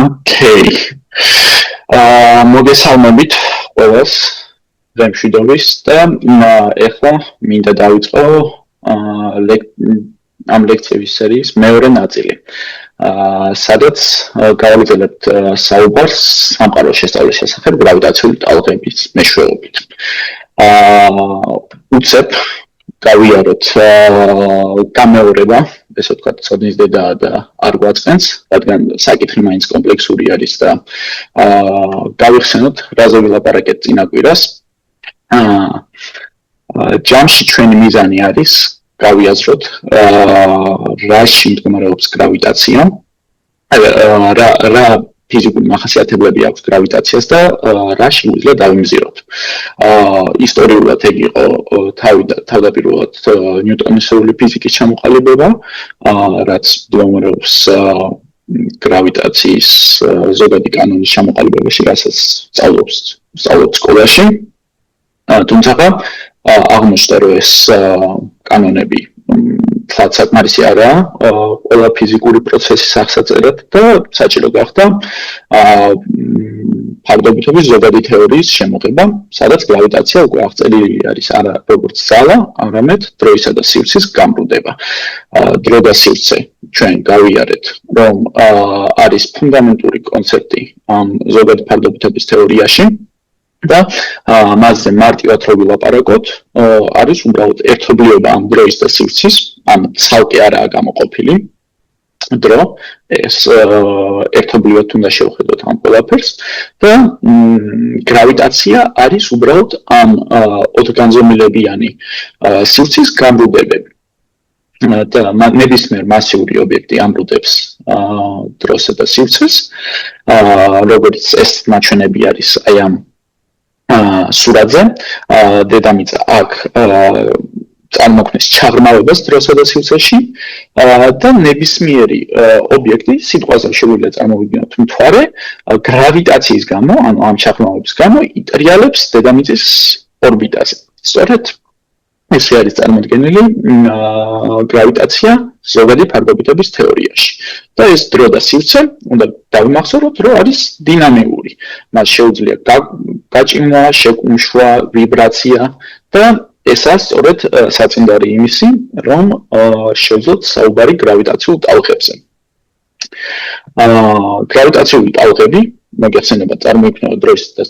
Okay. მოგესალმებით ყველას დღემშვიდობის და ეხლა მინდა დავიწყო ამ ლექციების სერიის მეორე ნაწილი. სადაც გავაგრძელებთ საუბარს სამყაროს შესწავლის შესახებ გრავიტაციული ტალღების მეშვეობით. უცებ გავიაროთ გამეორება, ესე ვთქვათ, ცოდნის დედა და არ გვაწყენს, რადგან საკითხი მაინც კომპლექსური არის და გავიხსენოთ, რაზე ვილაპარაკეთ წინა კვირას. ჯამში ჩვენი მიზანი არის გავიაზროთ რაში მდგომარეობს გრავიტაცია, რა ფიზიკური მახასიათებლები აქვს გრავიტაციას და რა შეგვიძლია დავიმზიროთ. ისტორიულად ეგ იყო თავდაპირველად ნიუტონისეული ფიზიკის ჩამოყალიბება, რაც მდგომარეობს გრავიტაციის ზოგადი კანონის ჩამოყალიბებაში, რასაც სწავლობთ სკოლაში. თუმცა აღმოჩნდა, რომ ეს კანონები თლად საკმარისი არაა ყველა ფიზიკური პროცესის აღსაწერად და საჭირო გახდა ფარდობითობის ზოგადი თეორიის შემოღება, სადაც გრავიტაცია უკვე აღწერილი არის არა როგორც ძალა, არამედ დროისა და სივრცის გამრუდება. დრო და სივრცე ჩვენ გავიარეთ, რომ არის ფუნდამენტური კონცეფტი ზოგადი ფარდობითობის თეორიაში. და მასზე მარტივად რო ვილაპარაკოთ, არის უბრალოდ ერთობლიობა ამ დროის და სივრცის, ან ცალკე არაა გამოყოფილი დრო, ეს ერთობლივად უნდა შევხედოთ ამ ყველაფერს და გრავიტაცია არის უბრალოდ ამ ოთხგანზომილებიანი სივრცის გამრუდებები. და ნებისმიერ მასიური ობიექტი ამრუდებს დროსა და სივრცეს, როგორც ეს ნაჩვენები არის აი ამ სურათზე, დედამიწა აქ წარმოქმნის ჩაღრმავებას დროსა და სივრცეში და ნებისმიერი ობიექტი, სიტყვაზე შეგვიძლია წარმოვიდგინოთ მთვარე, გრავიტაციის გამო, ანუ ამ ჩაღრმავების გამო იტრიალებს დედამიწის ორბიტაზე. სწორედ ესე არის წარმოდგენილი გრავიტაცია ზოგადი ფარდობითობის თეორიაში. და ეს დრო და სივრცე უნდა დავიმახსოვროთ, რომ არის დინამიური. მას შეუძლია გაჭიმვა, შეკუმშვა, ვიბრაცია და ესაა სწორედ საწინდარი იმისი, რომ შევძლოთ საუბარი გრავიტაციულ ტალღებზე. გრავიტაციული ტალღები მოგეხსენება წარმოიქმნება დროის და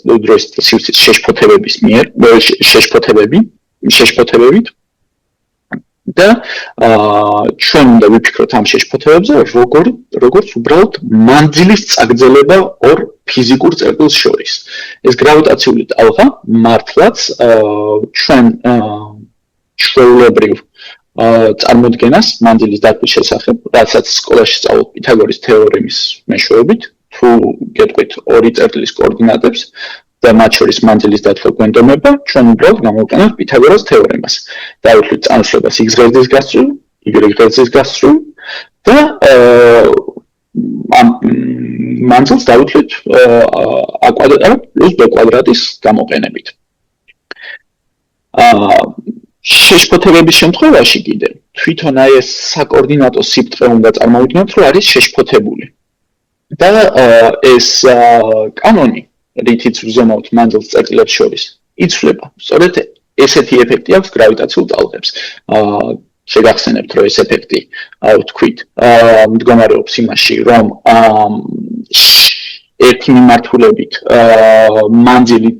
სივრცის შეშფოთებების მიერ, შეშფოთებებით და ჩვენ უნდა ვიფიქროთ ამ შეშფოთებებზე, როგორც უბრალოდ მანძილის წაგრძელება ორ ფიზიკურ წერტილს შორის. ეს გრავიტაციული ტალღა მართლაც ჩვენ ჩვეულებრივ წარმოდგენას მანძილის დარგვის შესახებ, რასაც სკოლაში სწავლობთ პითაგორის თეორემის მეშვეობით, თუ გეტყვით ორი წერტილის კოორდინატებს და მათ შორის მანძილის დათვლა გვენდომება, ჩვენ უბრალოდ გამოვყენებთ პითაგორას თეორემას. დავუთვლით წამოშლებას x ღერძის გასწვრივ, y ღერძის გასწვრივ და ამ მანძილს დავუთვლით a კვადრატი პლუს b კვადრატის გამოყენებით. შეშფოთებების შემთხვევაში კიდე თვითონ აი ეს საკოორდინატო სიბრტყე უნდა წარმოვიდგინოთ, რომ არის შეშფოთებული. და ეს კანონი რითიც ვზომავთ მანძილს წერტილებს შორის, იცვლება. სწორედ ესეთი ეფექტი აქვს გრავიტაციულ ტალღებს. შეგახსენებთ, რომ ეს ეფექტი, ვთქვით, მდგომარეობს იმაში, რომ ერთი მიმართულებით მანძილი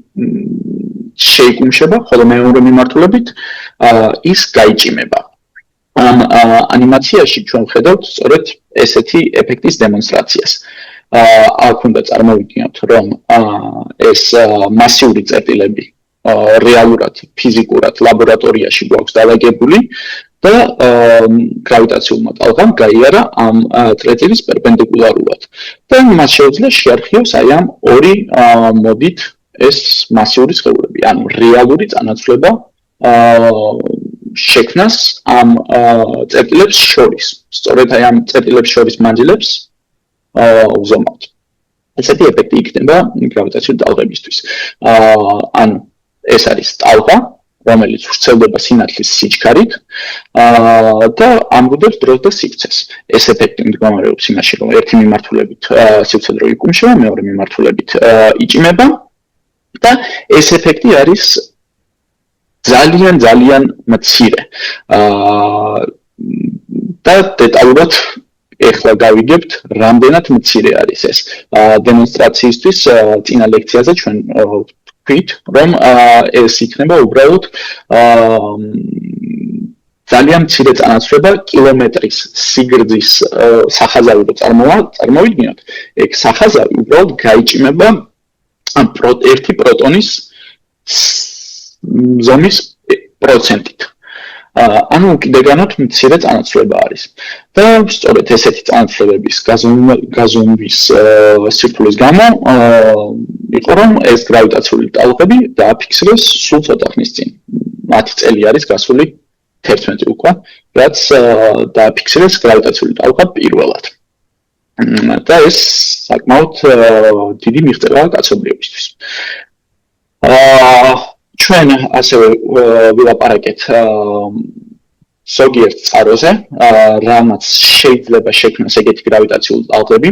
შეიკუმშება, ხოლო მეორე მიმართულებით ის გაიჭიმება. ამ ანიმაციაში ჩვენ ვხედავთ სწორედ ესეთი ეფექტის დემონსტრაციას. აქ უნდა წარმოვიდგინოთ, რომ ეს მასიური წერტილები რეალურად, ფიზიკურად ლაბორატორიაში გვაქვს დალაგებული და გრავიტაციულმა ტალღამ გაიარა ამ წერტილის პერპენდიკულარულად. და მას შეუძლია შეარხიოს აი ამ ორი მოდით ეს მასიური სხეულები, ანუ რეალური წანაცვლება შექმნას ამ წერტილებს შორის. სწორედ აი ამ წერტილებს შორის მანძილებს ვზომავთ. ესეთი ეფექტი იქნება გრავიტაციული ტალღებისთვის. ანუ ეს არის ტალღა, რომელიც ვრცელდება სინათლის სიჩქარით და ამბობს დროს და სივრცეს. ეს ეფექტი მდგომარეობს იმაში, რომ ერთი მიმართულებით სივრცე დრო იკუმშება, მეორე მიმართულებით იჭიმება და ეს ეფექტი არის ძალიან მცირე. და დეტალურად ეხლა გავიგებთ, რამდენად მცირე არის ეს. დემონსტრაციისთვის წინა ლექციაზე ჩვენ ვთქვით, რომ ეს იქნება უბრალოდ ძალიან მცირე წანაცვლება კილომეტრის სიგრძის სახაზავი რო წარმოვიდგინოთ, ეგ სახაზავი უბრალოდ გაიჭიმება ერთი პროტონის ზომის პროცენტით. ანუ უკიდურესად მცირე წანაცვლება არის. და სწორედ ესეთი წანაცვლებების გაზომვის სირთულის გამო იყო რომ ეს გრავიტაციული ტალღები დააფიქსირეს სულ ცოტა ხნის წინ. 10 წელი არის გასული 11 უკვე, რაც დააფიქსირეს გრავიტაციული ტალღა პირველად. და ეს საკმაოდ დიდი მიღწევაა კაცობრიობისთვის. ჩვენ ასევე ვილაპარაკეთ ზოგიერთ წყაროზე, რამაც შეიძლება შექმნას ეგეთი გრავიტაციული ტალღები.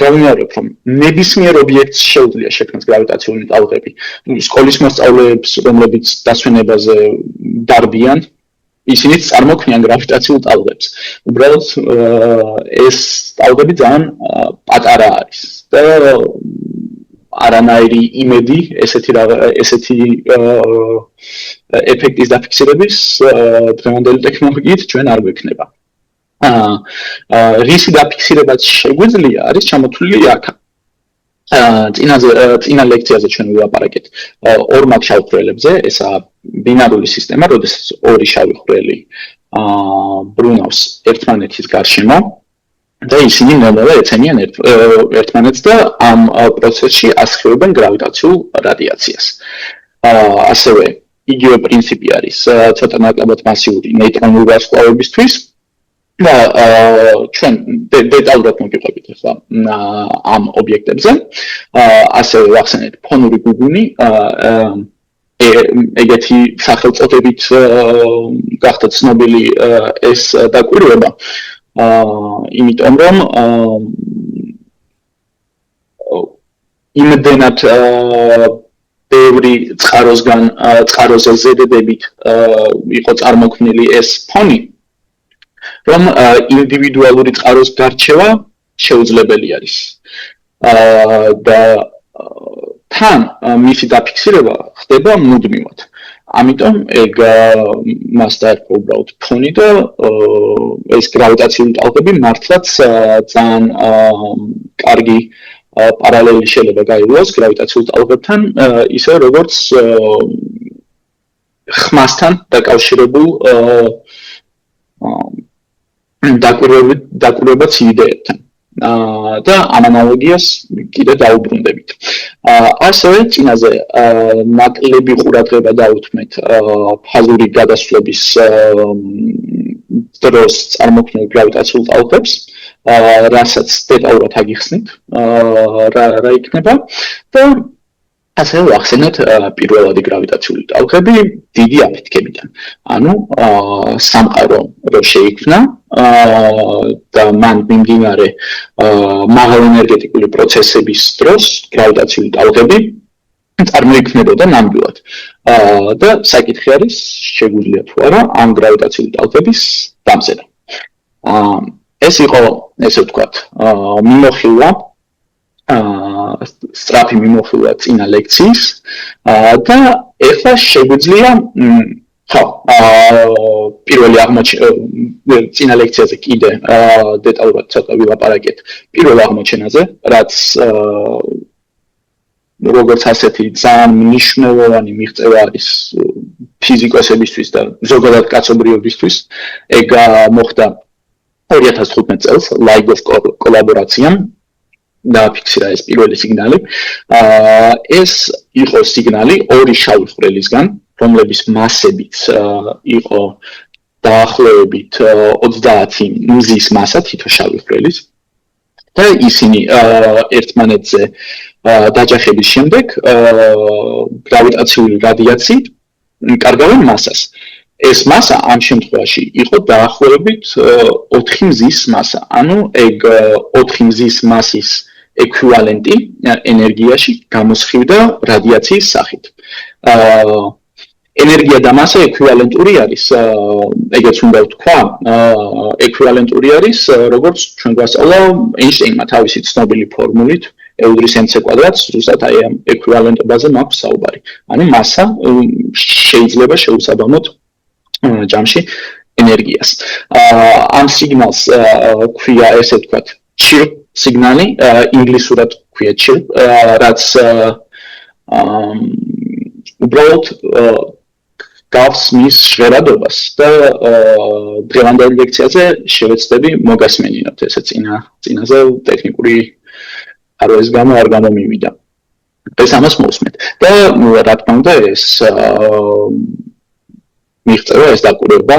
გავიმეორებ, რომ ნებისმიერ ობიექტს შეუძლია შექმნას გრავიტაციული ტალღები. სკოლის მოსწავლეებს, რომლებიც დასვენებაზე დარბიან, ისინიც წარმოქმნიან გრავიტაციულ ტალღებს. უბრალოდ ეს ტალღები ძალიან პატარა არის და არანაირი იმედი ესეთი ეფექტის დაფიქსირების დღევანდელი ტექნოლოგიით ჩვენ არ გვექნება. რისი დაფიქსირებაც შეგვიძლია არის ჩამოთვლილი აქ. წინა ლექციაზე ჩვენ ვილაპარაკეთ ორმაგ შავ ხვრელებზე, ესაა ბინარული სისტემა, როდესაც ორი შავი ხვრელი ბრუნავს ერთმანეთის გარშემო და ისინი ნელ-ნელა ეცემიან ერთმანეთს და ამ პროცესში ასხივებენ გრავიტაციულ რადიაციას. ასევე იგივე პრინციპი არის ცოტა ნაკლებად მასიური ნეიტრონული ვარსკვლავებისთვის და ჩვენ დეტალურად მოგიყვებით ახლა ამ ობიექტებზე. ასევე ვახსენეთ ფონური გუგუნი, ეგეთი სახელწოდებით გახდა ცნობილი ეს დაკვირვება. იმიტომ რომ იმდენად ბევრი წყაროზე ზედებით იყო წარმოქმნილი ეს ფონი, რომ ინდივიდუალური წყაროს გარჩევა შეუძლებელი არის. და თან მისი დაფიქსირება ხდება მუდმივად. ამიტომ ეგ მას დაერქვა უბრალოდ ფონი და ეს გრავიტაციული ტალღები მართლაც ძალიან კარგი პარალელი შეიძლება გაიგოს გრავიტაციულ ტალღებთან, ისე როგორც ხმასთან დაკავშირებულ დაკვირვებაც იდეებთან. და ამ ანალოგიას კიდე დაუბრუნდებით. ასევე წინაზე ნაკლები ყურადღება დავუთმეთ ფაზური გადასვლების დროს წარმოქმნილ გრავიტაციულ ტალღებს, რასაც დეტალურად აგიხსნით, რა იქნება და ასევე ვახსენეთ პირველადი გრავიტაციული ტალღები დიდი აფეთქებიდან. ანუ სამყარო რო შეიქმნა და მან მიმდინარე მაღალენერგეტიკული პროცესების დროს გრავიტაციული ტალღები წარმოიქმნებოდა ნამდვილად. და საკითხი არის, შეგვიძლია თუ არა ამ გრავიტაციული ტალღების დამზადება. ეს იყო, ესე ვთქვათ, მიმოხილვა სწრაფი მიმოხილვა წინა ლექციის და ეხლა შეგვიძლია პირველი წინა ლექციაზე კიდე დეტალურად ცოტა ვილაპარაკეთ პირველ აღმოჩენაზე, რაც როგორც ასეთი ძალიან მნიშვნელოვანი მიღწევა არის ფიზიკოსებისთვის და ზოგადად კაცობრიობისთვის. ეგ მოხდა 2015 წელს LIGO კოლაბორაციამ დააფიქსირა ეს პირველი სიგნალი. ეს იყო სიგნალი ორი შავი ხვრელისგან, რომლების მასებიც იყო დაახლოებით 30 მზის მასა თითო შავი ხვრელის. და ისინი ერთმანეთზე დაჯახების შემდეგ გრავიტაციული რადიაციით კარგავენ მასას. ეს მასა ამ შემთხვევაში იყო დაახლოებით 4 მზის მასა. ანუ ეგ 4 მზის მასის ეკვივალენტი ენერგიაში გამოსხივდა რადიაციის სახით. ენერგია და მასა ეკვივალენტური არის, ეგეც უნდა ვთქვა, ეკვივალენტური არის, როგორც ჩვენ გვასწავლა ეინშტეინმა თავისი ცნობილი ფორმულით, E-უდრის mc კვადრატს, ზუსტად აი ამ ეკვივალენტობაზე მაქვს საუბარი. ანუ მასა შეიძლება შეუსაბამოთ ჯამში ენერგიას. ამ სიგნალს ქვია ესე ვთქვათ, chirp სიგნალი, ინგლისურად ქვია chirp, რაც უბრალოდ გავს მის ჟღერადობას და დღევანდელ ლექციაზე შევეცდები მოგასმენინოთ ესე წინაზე ტექნიკური აროის გამო არ გამომივიდა. ეს ამას მოვსმენთ. და რა თქმა უნდა ეს მიღწევა ეს დაკვირვება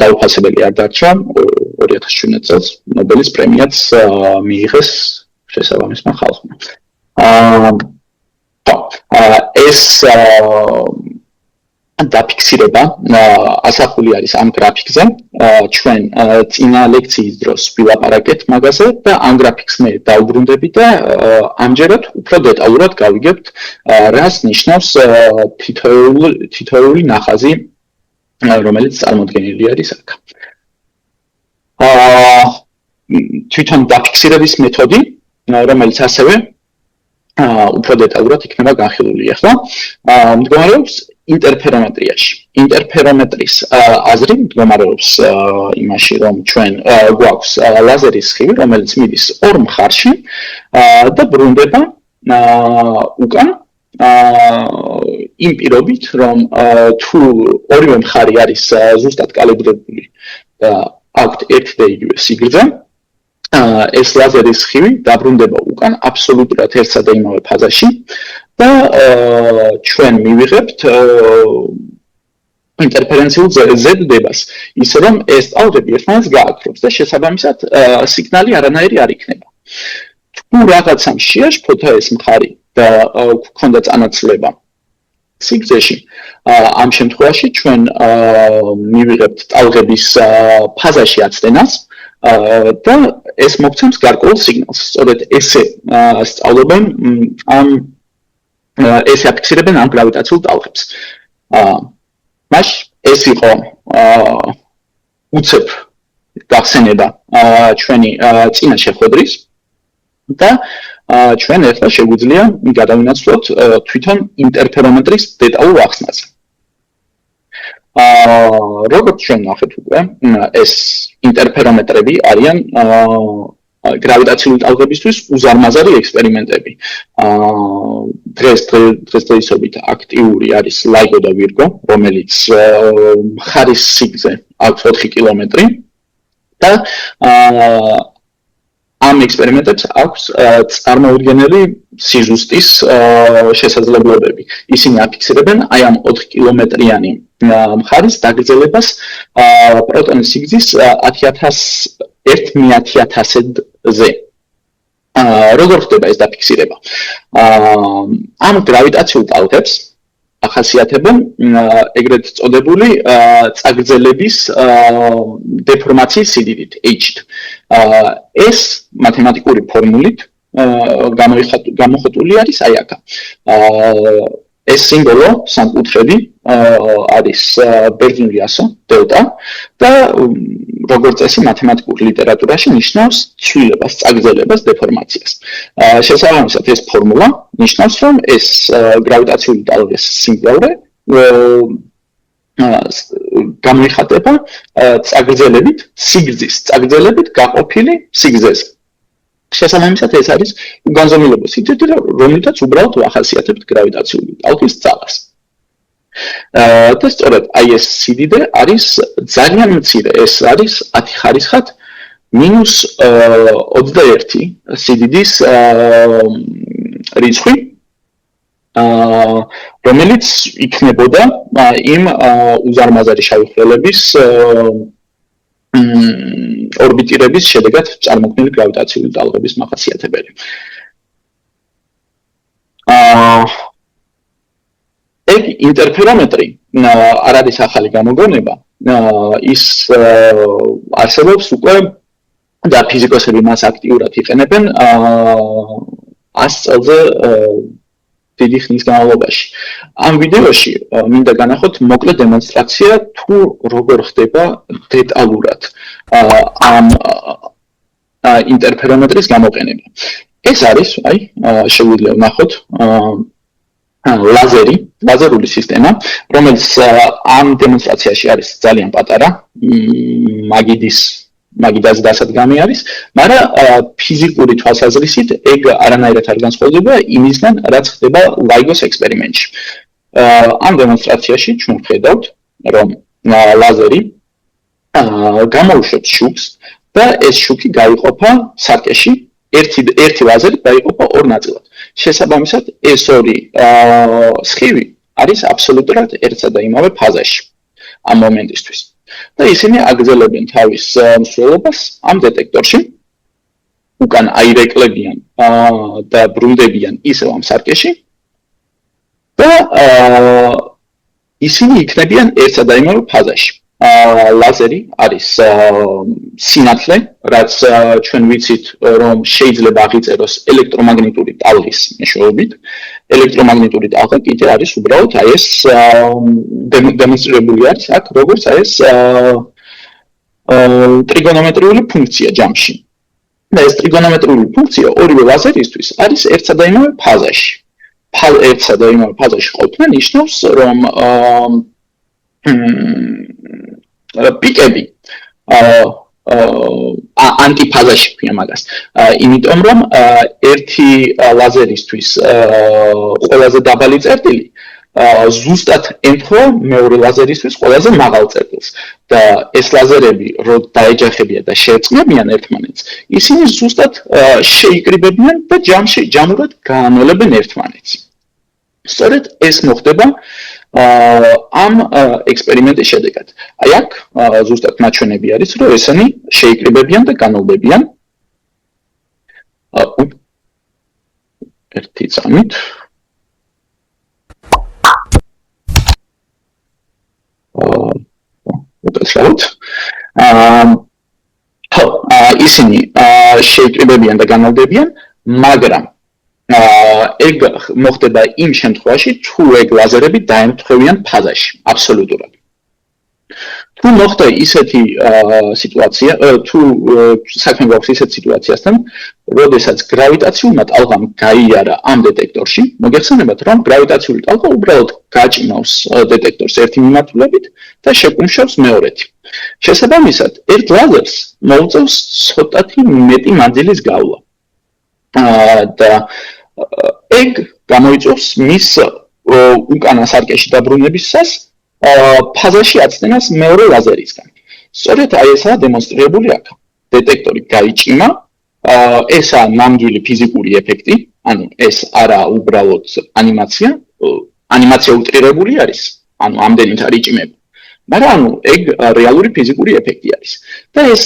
დაუფასებელი არ დარჩა 2017 წელს ნობელის პრემიაც მიიღეს შესაბამისმა ხალხმა. ეს დაფიქსირება ასახული არის ამ გრაფიკზე. ჩვენ წინა ლექციის დროს ვილაპარაკეთ მაგაზე და ამ გრაფიკს მე დავუბრუნდები და ამჯერად უფრო დეტალურად გავიგებთ რას ნიშნავს თითოეული ნახაზი რომელიც წარმოდგენილი არის აქ. თვითონ დაფიქსირების მეთოდი, რომელიც ასევე უფრო დეტალურად იქნება განხილული ახლა, მდგომარეობს ინტერფერომეტრიაში. ინტერფერომეტრის აზრი მდგომარეობს იმაში, რომ ჩვენ გვაქვს ლაზერის სხივი, რომელიც მიდის ორ მხარში და ბრუნდება უკან იმ პირობით, რომ თუ ორივე მხარი არის ზუსტად კალიბრირებული და აქვთ ერთ და იგივე სიგრძე, ეს ლაზერის სხივი დაბრუნდება უკან აბსოლუტურად ერთსა და იმავე ფაზაში და ჩვენ მივიღებთ ინტერფერენციულ ზედდებას, ისე რომ ეს ტალღები ერთმანეთს გააქრობს და შესაბამისად სიგნალი არანაირი არ იქნება. თუ რაღაცამ შეაშფოთა ეს მხარი და გქონდა წანაცვლება სიგრძეში, ამ შემთხვევაში ჩვენ მივიღებთ ტალღების ფაზაში აცდენას და ეს მოგცემს გარკვეულ სიგნალს. სწორედ ესე სწავლობენ ესე აფიქსირებენ ამ გრავიტაციულ ტალღებს. მაშინ ეს იყო უცებ გახსენება ჩვენი წინა შეხვედრის და ჩვენ ახლა შეგვიძლია გადავინაცვლოთ თვითონ ინტერფერომეტრის დეტალურ ახსნაზე. როგორც ჩვენ ნახეთ უკვე, ეს ინტერფერომეტრები არიან გრავიტაციული ტალღებისთვის უზარმაზარი ექსპერიმენტები. დღესდღეობით აქტიური არის LIGO და Virgo, რომელიც მხარის სიგრძე აქვს 4 კილომეტრი და ამ ექსპერიმენტებს აქვს წარმოუდგენელი სიზუსტის შესაძლებლობები. ისინი აფიქსირებენ აი ამ 4 კილომეტრიანი მხარის დაგრძელებას პროტონის სიგრძის 1/1000-ზე. როგორ ხდება ეს დაფიქსირება? ამ გრავიტაციულ ტალღებს ახასიათებენ ეგრეთ წოდებული წაგრძელების დეფორმაციის სიდიდით h-ით. ეს მათემატიკური ფორმულით გამოხატული არის აი აქ. ეს სიმბოლო სამკუთხედი არის ბერძნული ასო დელტა და როგორც წესი მათემატიკურ ლიტერატურაში ნიშნავს ცვლილებას, წაგრძელებას, დეფორმაციას. შესაბამისად ეს ფორმულა ნიშნავს, რომ ეს გრავიტაციული ტალღის სიმძლავრე გამოიხატება წაგრძელებით, სიგრძის წაგრძელებით გაყოფილი სიგრძეზე. შესაბამისად ეს არის უგანზომილებო სიდიდე, რომელთაც უბრალოდ ვახასიათებთ გრავიტაციული ტალღის ძალას. და სწორედ აი ეს სიდიდე არის ძალიან მცირე, ეს არის 10 ხარისხად -21 სიდიდის რიცხვი, რომელიც იქნებოდა იმ უზარმაზარი შავი ორბიტირების შედეგად წარმოქმნილი გრავიტაციული ტალღების მახასიათებელი. ეგ ინტერფერომეტრი არ არის ახალი გამოგონება, ის არსებობს უკვე და ფიზიკოსები მას აქტიურად იყენებენ 100 წელზე დიდი ხნის განმავლობაში. ამ ვიდეოში მინდა განახოთ მოკლე დემონსტრაცია თუ როგორ ხდება დეტალურად ამ ინტერფერომეტრის გამოყენება. ეს არის, შეგვიძლია ვნახოთ ლაზერული სისტემა, რომელიც ამ დემონსტრაციაში არის ძალიან პატარა, მაგიდაზე დასადგამი არის, მაგრამ ფიზიკური თვალსაზრისით ეგ არანაირად არ განსხვავდება იმისგან, რაც ხდება LIGO-s ექსპერიმენტში. ამ დემონსტრაციაში ჩვენ ვხედავთ, რომ ლაზერი გამოუშვებს შუქს და ეს შუქი გაიყოფა სარკეში, ერთი ლაზერი გაიყოფა ორ ნაწილად. შესაბამისად, ეს ორი სხივი არის აბსოლუტურად ერთსა და იმავე ფაზაში ამ მომენტისთვის. და ისინი აგრძელებენ თავის მსვლელობას ამ დეტექტორში, უკან აირეკლებიან და ბრუნდებიან ისევ ამ სარკეში და ისინი იქნებიან ერთსა და იმავე ფაზაში. ლაზერი არის სინათლე, რაც ჩვენ ვიცით, რომ შეიძლება აღიწეროს ელექტრომაგნიტური ტალღის მეშვეობით. ელექტრომაგნიტური ტალღა კიდე არის უბრალოდ ეს დემონსტრირებული არის აქ, როგორც ეს ტრიგონომეტრიული ფუნქცია ჯამში. და ეს ტრიგონომეტრიული ფუნქცია ორივე ლაზერისთვის არის ერთსა და იმავე ფაზაში. ერთსა და იმავე ფაზაში ყოფნა ნიშნავს, რომ პიკები ანტიფაზაში ქვია მაგას. იმიტომ რომ ერთი ლაზერისთვის ყველაზე დაბალი წერტილი ზუსტად ემთხვევა მეორე ლაზერისთვის ყველაზე მაღალ წერტილს და ეს ლაზერები რო დაეჯახებიან და შეეწყნებიან ერთმანეთს, ისინი ზუსტად შეიკრიბებიან და ჯამურად გაანოლებენ ერთმანეთს. სწორედ ეს მოხდება ამ ექსპერიმენტის შედეგად. აი აქ ზუსტად ნაჩვენები არის, რომ ესენი შეიკრიბებიან და განოლბებიან. ერთი წამით. უკაცრავთ. ისინი შეიკრიბებიან და განოლბებიან, მაგრამ ეგ მოხდება იმ შემთხვევაში, თუ ეგ ლაზერები დაემთხვევიან ფაზაში, აბსოლუტურად. თუ მოხდა ისეთი სიტუაცია, თუ საქმე გვაქვს ისეთ სიტუაციასთან, როდესაც გრავიტაციულმა ტალღამ გაიარა ამ დეტექტორში, მოგეხსენებათ, რომ გრავიტაციული ტალღა უბრალოდ გაჭიმავს დეტექტორს ერთი მიმართულებით და შეკუმშავს მეორეთი. შესაბამისად, ერთ ლაზერს მოუწევს ცოტათი მეტი მანძილის გავლა. და ეგ გამოიწვევს მის უკანა სარკეში დაბრუნებისას ფაზაში აცდენას მეორე ლაზერისგან. სწორედ აი ესაა დემონსტრირებული აქ. დეტექტორი გაიჭიმა, ესაა ნამდვილი ფიზიკური ეფექტი, ანუ ეს არა უბრალოდ ანიმაცია უტრირებული არის, ანუ ამდენით არ იჭიმება. მაგრამ ეგ რეალური ფიზიკური ეფექტი არის. და ეს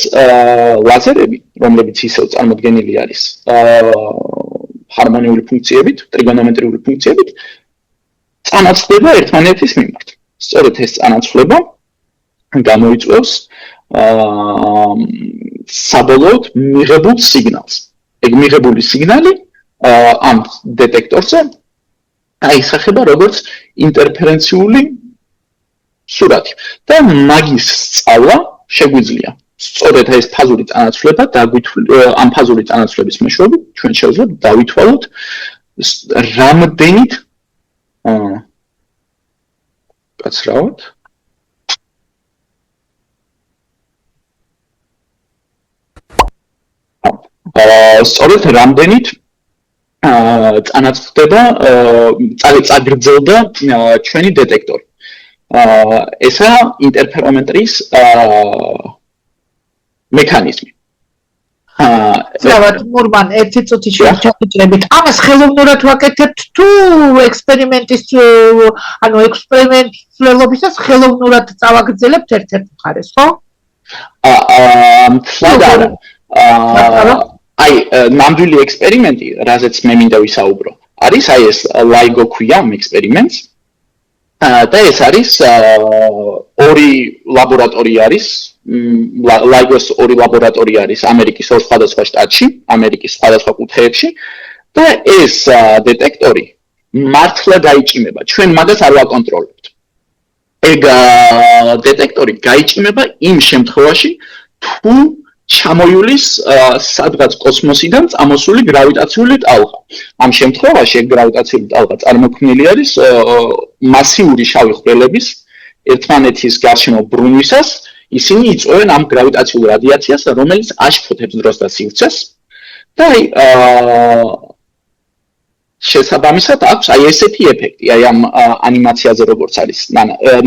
ლაზერები, რომლებიც ისევ წარმოდგენილი არის ჰარმონიული ფუნქციებით, ტრიგონომეტრიული ფუნქციებით, წანაცვლება ერთმანეთის მიმართ. სწორედ ეს წანაცვლება გამოიწვევს საბოლოოდ მიღებულ სიგნალს. ეგ მიღებული სიგნალი ამ დეტექტორზე აისახება როგორც ინტერფერენციული სურათი და მაგის სწავლა შეგვიძლია. სწორედ ეს ფაზური წანაცვლება ამ ფაზური წანაცვლების მეშვეობით ჩვენ შევძლებთ დავითვალოთ რამდენით კაცრავად სწორედ რამდენით წანაცვლდება წაგრძელდა ჩვენი დეტექტორი. ესა ინტერფერომეტრის მექანიზმი. ზავად მურმან ერთი წუთი შევჭრებით. ამას ხელოვნურად ვაკეთებთ თუ ექსპერიმენტის ანუ ექსპერიმენტლობისას ხელოვნურად წავაგრძელებთ ერთ-ერთ მხარეს, ხო? აი ნამდვილი ექსპერიმენტი, რაზეც მე მინდა ვისაუბრო, არის აი ეს LIGO ქვია ამ ექსპერიმენტს. და ეს არის ორი ლაბორატორია არის LIGOS ორი ლაბორატორია არის ამერიკის ორ სხვადასხვა შტატში, ამერიკის სხვადასხვა კუთხეებში და ეს დეტექტორი მართლა გაიჭიმება. ჩვენ მაგას არ ვაკონტროლებთ. ეგ დეტექტორი გაიჭიმება იმ შემთხვევაში, თუ ჩამოიulis სადღაც კოსმოსიდან წამოსული გრავიტაციული ტალღა. ამ შემთხვევაში ეგ გრავიტაციული ტალღა წარმოქმნილი არის მასიური შავი ხვრელების ერთმანეთის გარშემო ბრუნვისას, ისინი იწვევენ ამ გრავიტაციულ რადიაციას, რომელიც აშფოთებს დროს და სივრცეს და შესაბამისად აქვს აი ესეთი ეფექტი, აი ამ ანიმაციაზე როგორც არის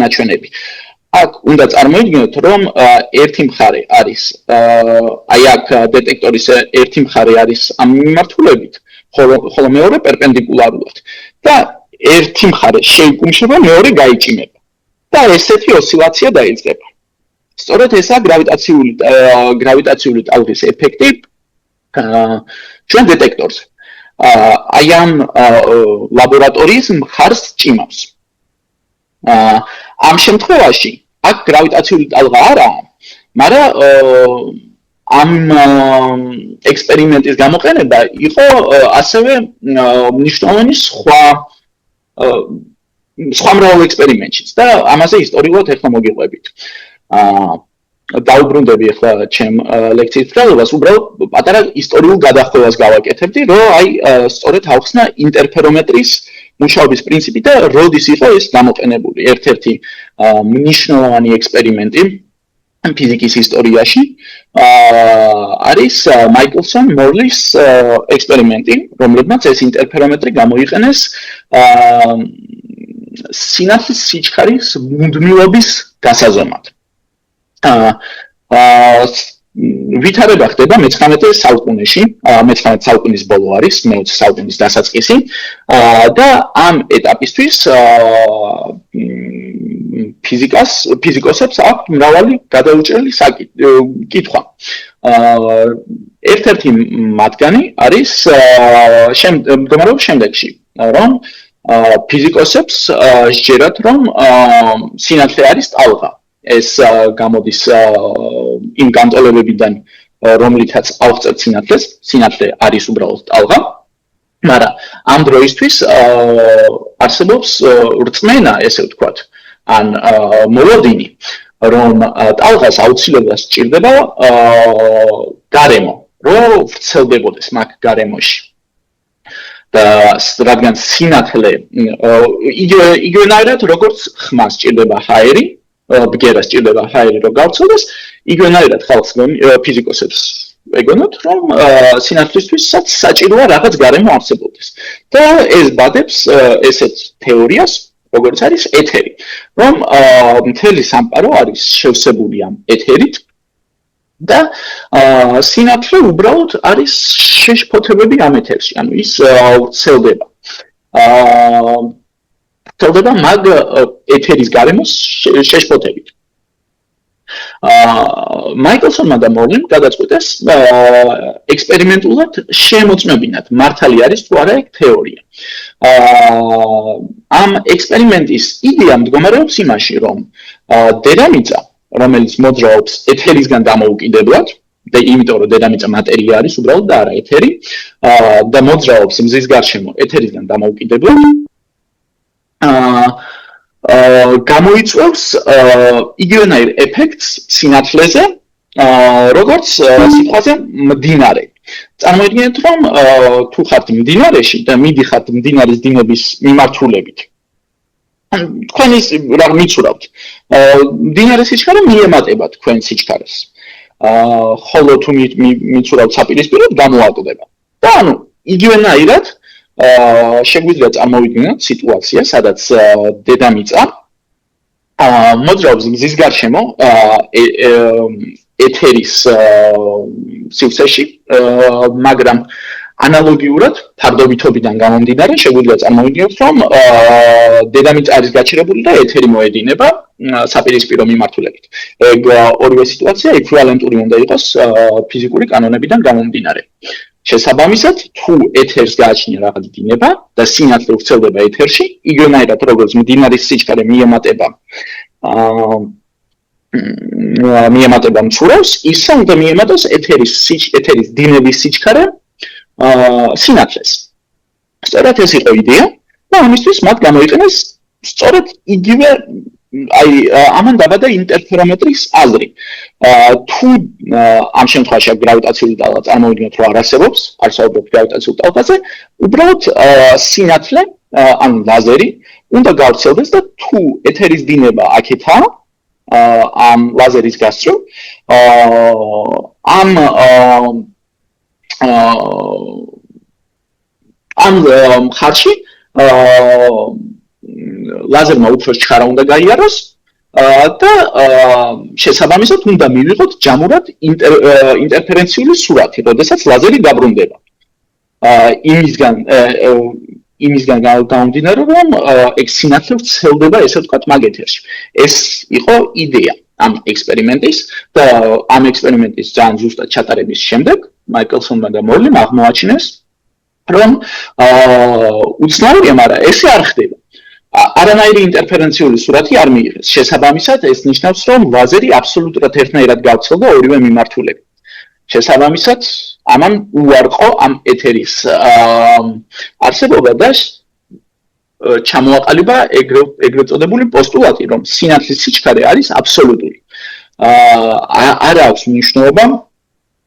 ნაჩვენები. აქ უნდა წარმოიდგინოთ, რომ ერთი მხარე არის აი აქ დეტექტორის ერთი მხარე არის ამ მიმართულებით, ხოლო მეორე პერპენდიკულარულად და ერთი მხარე შეიკუმშება, მეორე გაიჭიმება. და ესეთი ოსცილაცია დაიწყება. სწორედ ესაა გრავიტაციული ტალღის ეფექტი ჩვენ დეტექტორზე. აი ამ ლაბორატორიის მხარს ჭიმავს. ამ შემთხვევაში აქ გრავიტაციული ტალღა არაა, მაგრამ ამ ექსპერიმენტის გამოყენება იყო ასევე მნიშვნელოვანი სხვა მრავალ ექსპერიმენტშიც და ამაზე ისტორიულად ახლა მოგიყვებით. დაუბრუნდები ახლა ჩემ ლექციის ფრაზას, უბრალოდ პატარა ისტორიულ გადახვევას გავაკეთებდი, რომ აი სწორედ ახსნა ინტერფერომეტრის მუშაობის პრინციპი და როდის იყო ეს გამოყენებული. ერთ-ერთი მნიშვნელოვანი ექსპერიმენტი ფიზიკის ისტორიაში არის მაიკლსონ-მორლის ექსპერიმენტი, რომლებმაც ეს ინტერფერომეტრი გამოიყენეს სინათლის სიჩქარის მუდმივობის გასაზომად. ვითარება ხდება მე-19 საუკუნეში, მე-19 საუკუნის ბოლო არის, მე-20 საუკუნის დასაწყისი და ამ ეტაპისთვის ფიზიკოსებს აქვს მრავალი გადაუჭრელი კითხვა. ერთ-ერთი მათგანი არის მდგომარეობის შემდეგში, რომ ფიზიკოსებს სჯერათ, რომ სინათლე არის ტალღა. ეს გამოდის იმ განტოლებებიდან, რომლითაც ავღწევთ სინათლეს, სინათლე არის უბრალოდ ტალღა, მაგრამ ამ დროისთვის არსებობს რწმენა, ესე ვთქვათ, ან მოლოდინი, რომ ტალღას აუცილებლად სჭირდება გარემო, რომ ვრცელდებოდეს მაგ გარემოში. და რადგან სინათლე იგივენაირად როგორც ხმას სჭირდება ჰაერი, ბგერას სჭირდება ჰაერი რომ გავრცელდეს, იგივენაირად ხალხს ფიზიკოსებს ეგონოთ, რომ სინათლისთვისაც საჭიროა რაღაც გარემო არსებობდეს. და ეს ბადებს ესეთ თეორიას, როგორც არის ეთერი, რომ მთელი სამყარო არის შევსებული ამ ეთერით და სინათლე უბრალოდ არის შეშფოთებები ამ ეთერში, ანუ ის ვრცელდება. ვრცელდება მაგ ეთერის გარემოს შეშფოთებით. მაიკლსონმა და მორლიმ გადაწყვიტეს ექსპერიმენტულად შემოწმებინათ, მართალი არის თუ არა ეგ თეორია. ამ ექსპერიმენტის იდეა მდგომარეობს იმაში, რომ დედამიწა, რომელიც მოძრაობს ეთერისგან დამოუკიდებლად, და იმიტომ რომ დედამიწა მატერია არის უბრალოდ და არა ეთერი, და მოძრაობს მზის გარშემო ეთერისგან დამოუკიდებლად, გამოიწვევს იგივენაირ ეფექტს სინათლეზე, როგორც სიტყვაზე მდინარე. წარმოიდგინეთ, რომ თუ ხართ მდინარეში და მიდიხართ მდინარის დინების მიმართულებით. თქვენ ის რა მიცურავთ. მდინარის სიჩქარე მიემატება თქვენ სიჩქარეს. ხოლო თუ მიცურავთ საპირისპიროდ გამოაკლდება. და ანუ იგივენაირად შეგვიძლია წარმოვიდგინოთ სიტუაცია, სადაც დედამიწა მოძრაობს მზის გარშემო ეთერის სივრცეში, მაგრამ ანალოგიურად ფარდობითობიდან გამომდინარე შეგვიძლია წარმოვიდგინოთ, რომ დედამიწა არის გაჩერებული და ეთერი მოედინება საპირისპირო მიმართულებით. ეგ ორივე სიტუაცია ექვივალენტური უნდა იყოს ფიზიკური კანონებიდან გამომდინარე. შესაბამისად, თუ ეთერს გააჩნია რაღაც დინება და სინათლე ვრცელდება ეთერში, იგივენაირად როგორც მდინარის სიჩქარე მიემატება მცურავს, ისე უნდა მიემატოს ეთერის დინების სიჩქარე სინათლეს. სწორედ ეს იყო იდეა და ამისთვის მათ გამოიყენეს სწორედ იგივე ამან დაბადა ინტერფერომეტრის აზრი. თუ ამ შემთხვევაში გრავიტაციული ტალღა წარმოვიდგინოთ, რომ არ არსებობს, არ საუბრობთ გრავიტაციულ ტალღაზე, უბრალოდ სინათლე, ანუ ლაზერი უნდა გავრცელდეს და თუ ეთერის დინება აქეთაა, ამ ლაზერის გასწვრივ, ამ მხარში ლაზერმა უფრო ჩქარა უნდა გაიაროს და შესაბამისად უნდა მივიღოთ ჯამურად ინტერფერენციული სურათი, როდესაც ლაზერი გაბრუნდება. იმისგან გამომდინარე, რომ ეგ სინათლე ვრცელდება, ესე ვთქვათ, მაგ ეთერში. ეს იყო იდეა ამ ექსპერიმენტის და ამ ექსპერიმენტის ძალიან ზუსტად ჩატარების შემდეგ მაიკლსონმა და მორლიმ აღმოაჩინეს, რომ უცნაურია, მაგრამ ესე არ ხდება. არანაირი ინტერფერენციული სურათი არ მიიღეს. შესაბამისად, ეს ნიშნავს, რომ ლაზერი აბსოლუტურად ერთნაირად გავრცელდა ორივე მიმართულებით. შესაბამისად, ამან უარყო ამ ეთერის არსებობა და ჩამოაყალიბა ეგრეთ წოდებული პოსტულატი, რომ სინათლის სიჩქარე არის აბსოლუტური. არ აქვს მნიშვნელობა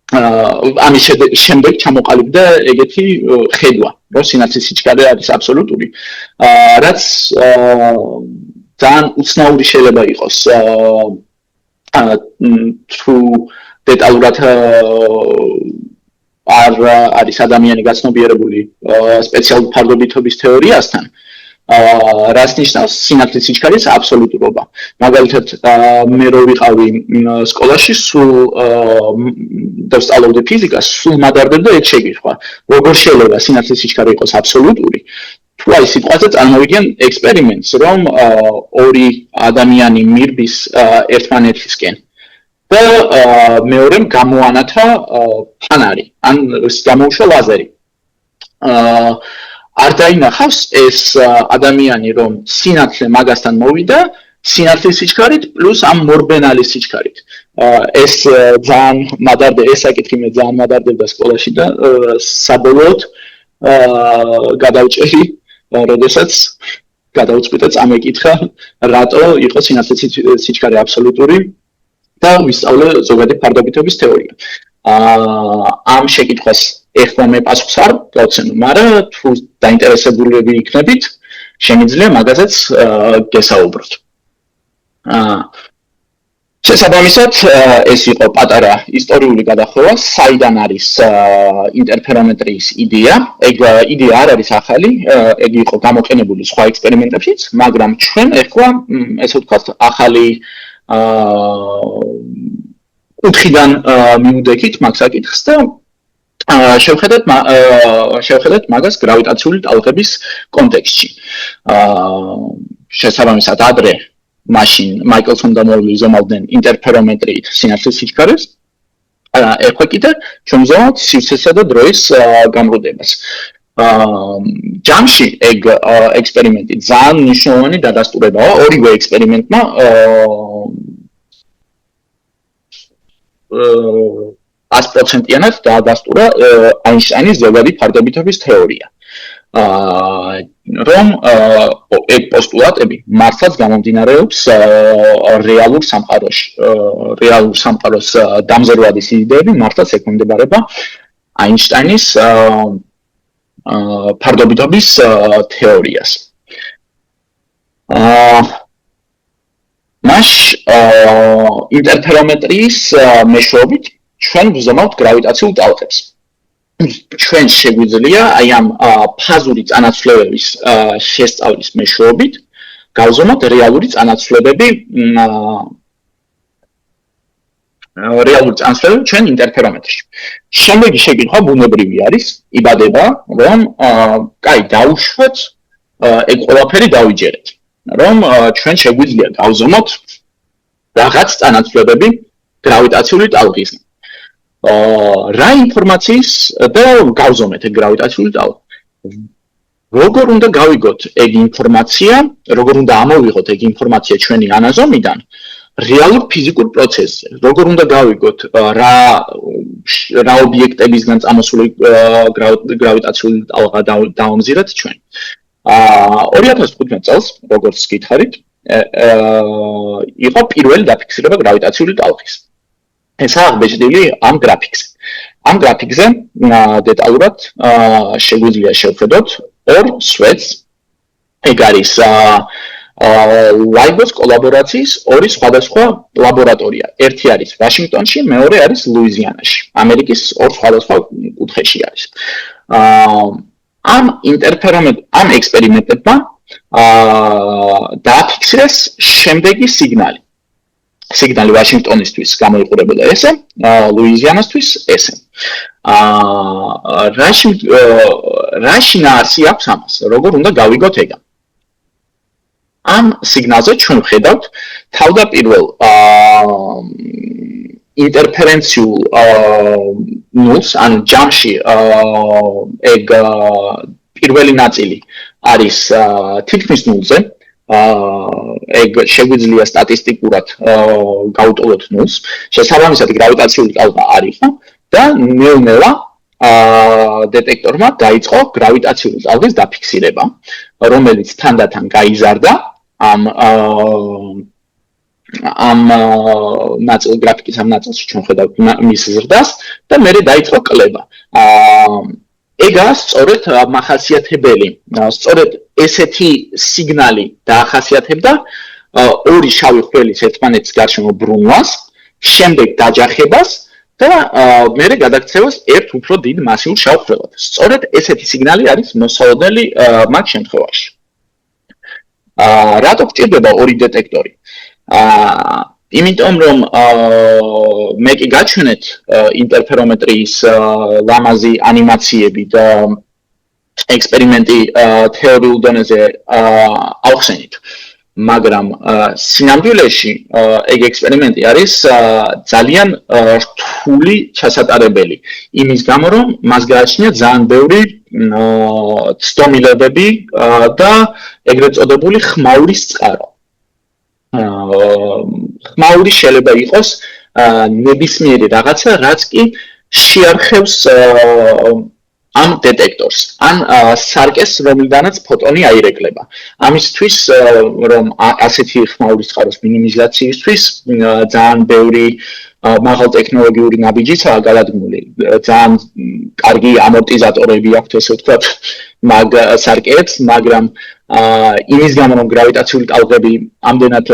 ამის შემდეგ ჩამოყალიბდა ეგეთი ხედვა, რომ სინათლის სიჩქარე არის აბსოლუტური, რაც ძალიან უცნაური შეიძლება იყოს თუ დეტალურად არ არის ადამიანი გაცნობიერებული სპეციალურ ფარდობითობის თეორიასთან, რაც ნიშნავს სინათლის სიჩქარის აბსოლუტურობა. მაგალითად, მე რო ვიყავი სკოლაში, სულ და ვსწავლობდი ფიზიკას, სულ მადარდებდა ეგ შეკითხვა, როგორ შეიძლება სინათლის სიჩქარე იყოს აბსოლუტური. თუ აი სიტყვაზე წარმოვიდგენ ექსპერიმენტს, რომ ორი ადამიანი მირბის ერთმანეთისკენ და მეორემ გამოანათა ფანარი, ან გამოუშვა ლაზერი. არ დაინახავს ეს ადამიანი, რომ სინათლე მაგასთან მოვიდა, სინათლის სიჩქარით პლუს ამ მორბენალის სიჩქარით. ეს ძალიან მადარდება, ეს საკითხი მე ძალიან მადარდება სკოლაში და საბოლოოდ გადავჭერი, როდესაც გადავწყვიტე წამეკითხა, რატო იყო სინათლის სიჩქარე აბსოლუტური და ვისწავლე ზოგადი ფარდობითობის თეორია. ამ შეკითხვას ეხლა მე პასუხს არ გავცემ, მაგრამ თუ დაინტერესებულები იქნებით, შემიძლია მაგაზეც გესაუბროთ. შესაბამისად, ეს იყო პატარა ისტორიული გადახვევა, საიდან არის ინტერფერომეტრის იდეა. ეგ იდეა არ არის ახალი, ეგ იყო გამოყენებული სხვა ექსპერიმენტებშიც, მაგრამ ჩვენ ეხლა, ესე ვთქვათ, ახალი კუთხიდან მივდექით მაგ საკითხს და შევხედეთ მაგას გრავიტაციული ტალღების კონტექსტში. შესაბამისად, ადრე მაშინ მაიკლსონ და მორლი ზომავდნენ ინტერფერომეტრით სინათლის სიჩქარეს. ეხლა კიდე ჩვენ ვზომავთ სივრცესა და დროის გამრუდებას. ჯამში ეგ ექსპერიმენტი ძალიან მნიშვნელოვანი დადასტურებაა ორივე ექსპერიმენტმა 100%-იანად დაადასტურა აინშტაინის ზოგადი ფარდობითობის თეორია. რომ ეგ პოსტულატები მართლაც გამომდინარეობს რეალურ სამყაროში. რეალურ სამყაროს დამზერვადის იდეები მართლაც ექვემდებარება აინშტაინის ფარდობითობის თეორიას. მას ინტერფერომეტრის მეშვეობით ჩვენ ვზომავთ გრავიტაციულ ტალღებს. ჩვენ შეგვიძლია აი ამ ფაზური წანაცვლებების შესწავლის მეშვეობით გავზომოთ რეალური წანაცვლებები ჩვენ ინტერფერომეტრში. შემდეგი შეკითხვა ბუნებრივი არის, იბადება, რომ კაი, დავუშვათ, ეგ ყველაფერი დავიჯერეთ, რომ ჩვენ შეგვიძლია გავზომოთ რაღაც წანაცვლებები გრავიტაციული ტალღისგან. რა ინფორმაციის და გავზომეთ ეგ გრავიტაციული ძალა. როგორ უნდა გავიგოთ ეგ ინფორმაცია, როგორ უნდა ამოვიღოთ ეგ ინფორმაცია ჩვენი ანაზომიდან რეალურ ფიზიკურ პროცესზე. როგორ უნდა გავიგოთ რა ობიექტებისგან წამოსული გრავიტაციული ტალღა დავამზირათ ჩვენ. 2015 წელს, როგორც გითხარით, იყო პირველი დაფიქსირება გრავიტაციული ტალღის. ეს აღბეჭდილი ამ გრაფიკზე. ამ გრაფიკზე დეტალურად შეგვიძლია შევხედოთ ორ სვეტს. ეგ არის LIGO-ს კოლაბორაციის ორი სხვადასხვა ლაბორატორია. ერთი არის ვაშინგტონში, მეორე არის ლუიზიანაში. ამერიკის ორ სხვადასხვა კუთხეში არის. ამ ექსპერიმენტებმა დააფიქსირეს შემდეგი სიგნალი. სიგნალი ვაშინგტონისთვის გამოიყურებოდა ესე, ლუიზიანასთვის ესე. რა შინაარსი აქვს ამას? როგორ უნდა გავიგოთ ეგ? ამ სიგნალზე ჩვენ ვხედავთ თავდაპირველ ინტერფერენციულ ნულს, ან ჯამში ეგ პირველი ნაწილი არის თითქმის ნულზე. ეგ შეგვიძლია სტატისტიკურად გავუტოვოთ ნულს. შესაბამისად გრავიტაციული ტალღა არ იყო და ნელ-ნელა დეტექტორმა დაიწყო გრავიტაციული ტალღის დაფიქსირება, რომელიც თანდათან გაიზარდა გრაფიკის ამ ნაწილში ჩვენ ხედავთ მის ზრდას და მერე დაიწყო კლება. ეგაა სწორედ მახასიათებელი, სწორედ ესეთი სიგნალი დაახასიათებდა ორი შავი ხვრელის ერთმანეთის გარშემო ბრუნვას, შემდეგ დაჯახებას და მერე გადაქცევას ერთ უფრო დიდ მასიურ შავ ხვრელად. სწორედ ესეთი სიგნალი არის მოსალოდნელი მათ შემთხვევაში. რატო გჭირდება ორი დეტექტორი? იმიტომ რომ მე კი გაჩვენეთ ინტერფერომეტრიის ლამაზი ანიმაციები და ექსპერიმენტი თეორიულ დონეზე ავხსენით. მაგრამ სინამდვილეში ეგ ექსპერიმენტი არის ძალიან რთული ჩასატარებელი. იმის გამო რომ მას გააჩნია ძალიან ბევრი ცდომილებები და ეგრეთ წოდებული ხმაურის წყარო. ხმაური შეიძლება იყოს ნებისმიერი რაღაცა, რაც კი შეარხევს ამ დეტექტორს, ან სარკეს, რომლიდანაც ფოტონი აირეკლება. ამისთვის, რომ ასეთი ხმაურის წყაროს მინიმიზაციისთვის ძალიან ბევრი მაღალ ტექნოლოგიური ნაბიჯიცაა გადადგმული. ძალიან კარგი ამორტიზატორები აქვთ, ესე ვთქვათ, მაგ სარკეებს, მაგრამ იმის გამო რომ გრავიტაციული ტალღები ამდენად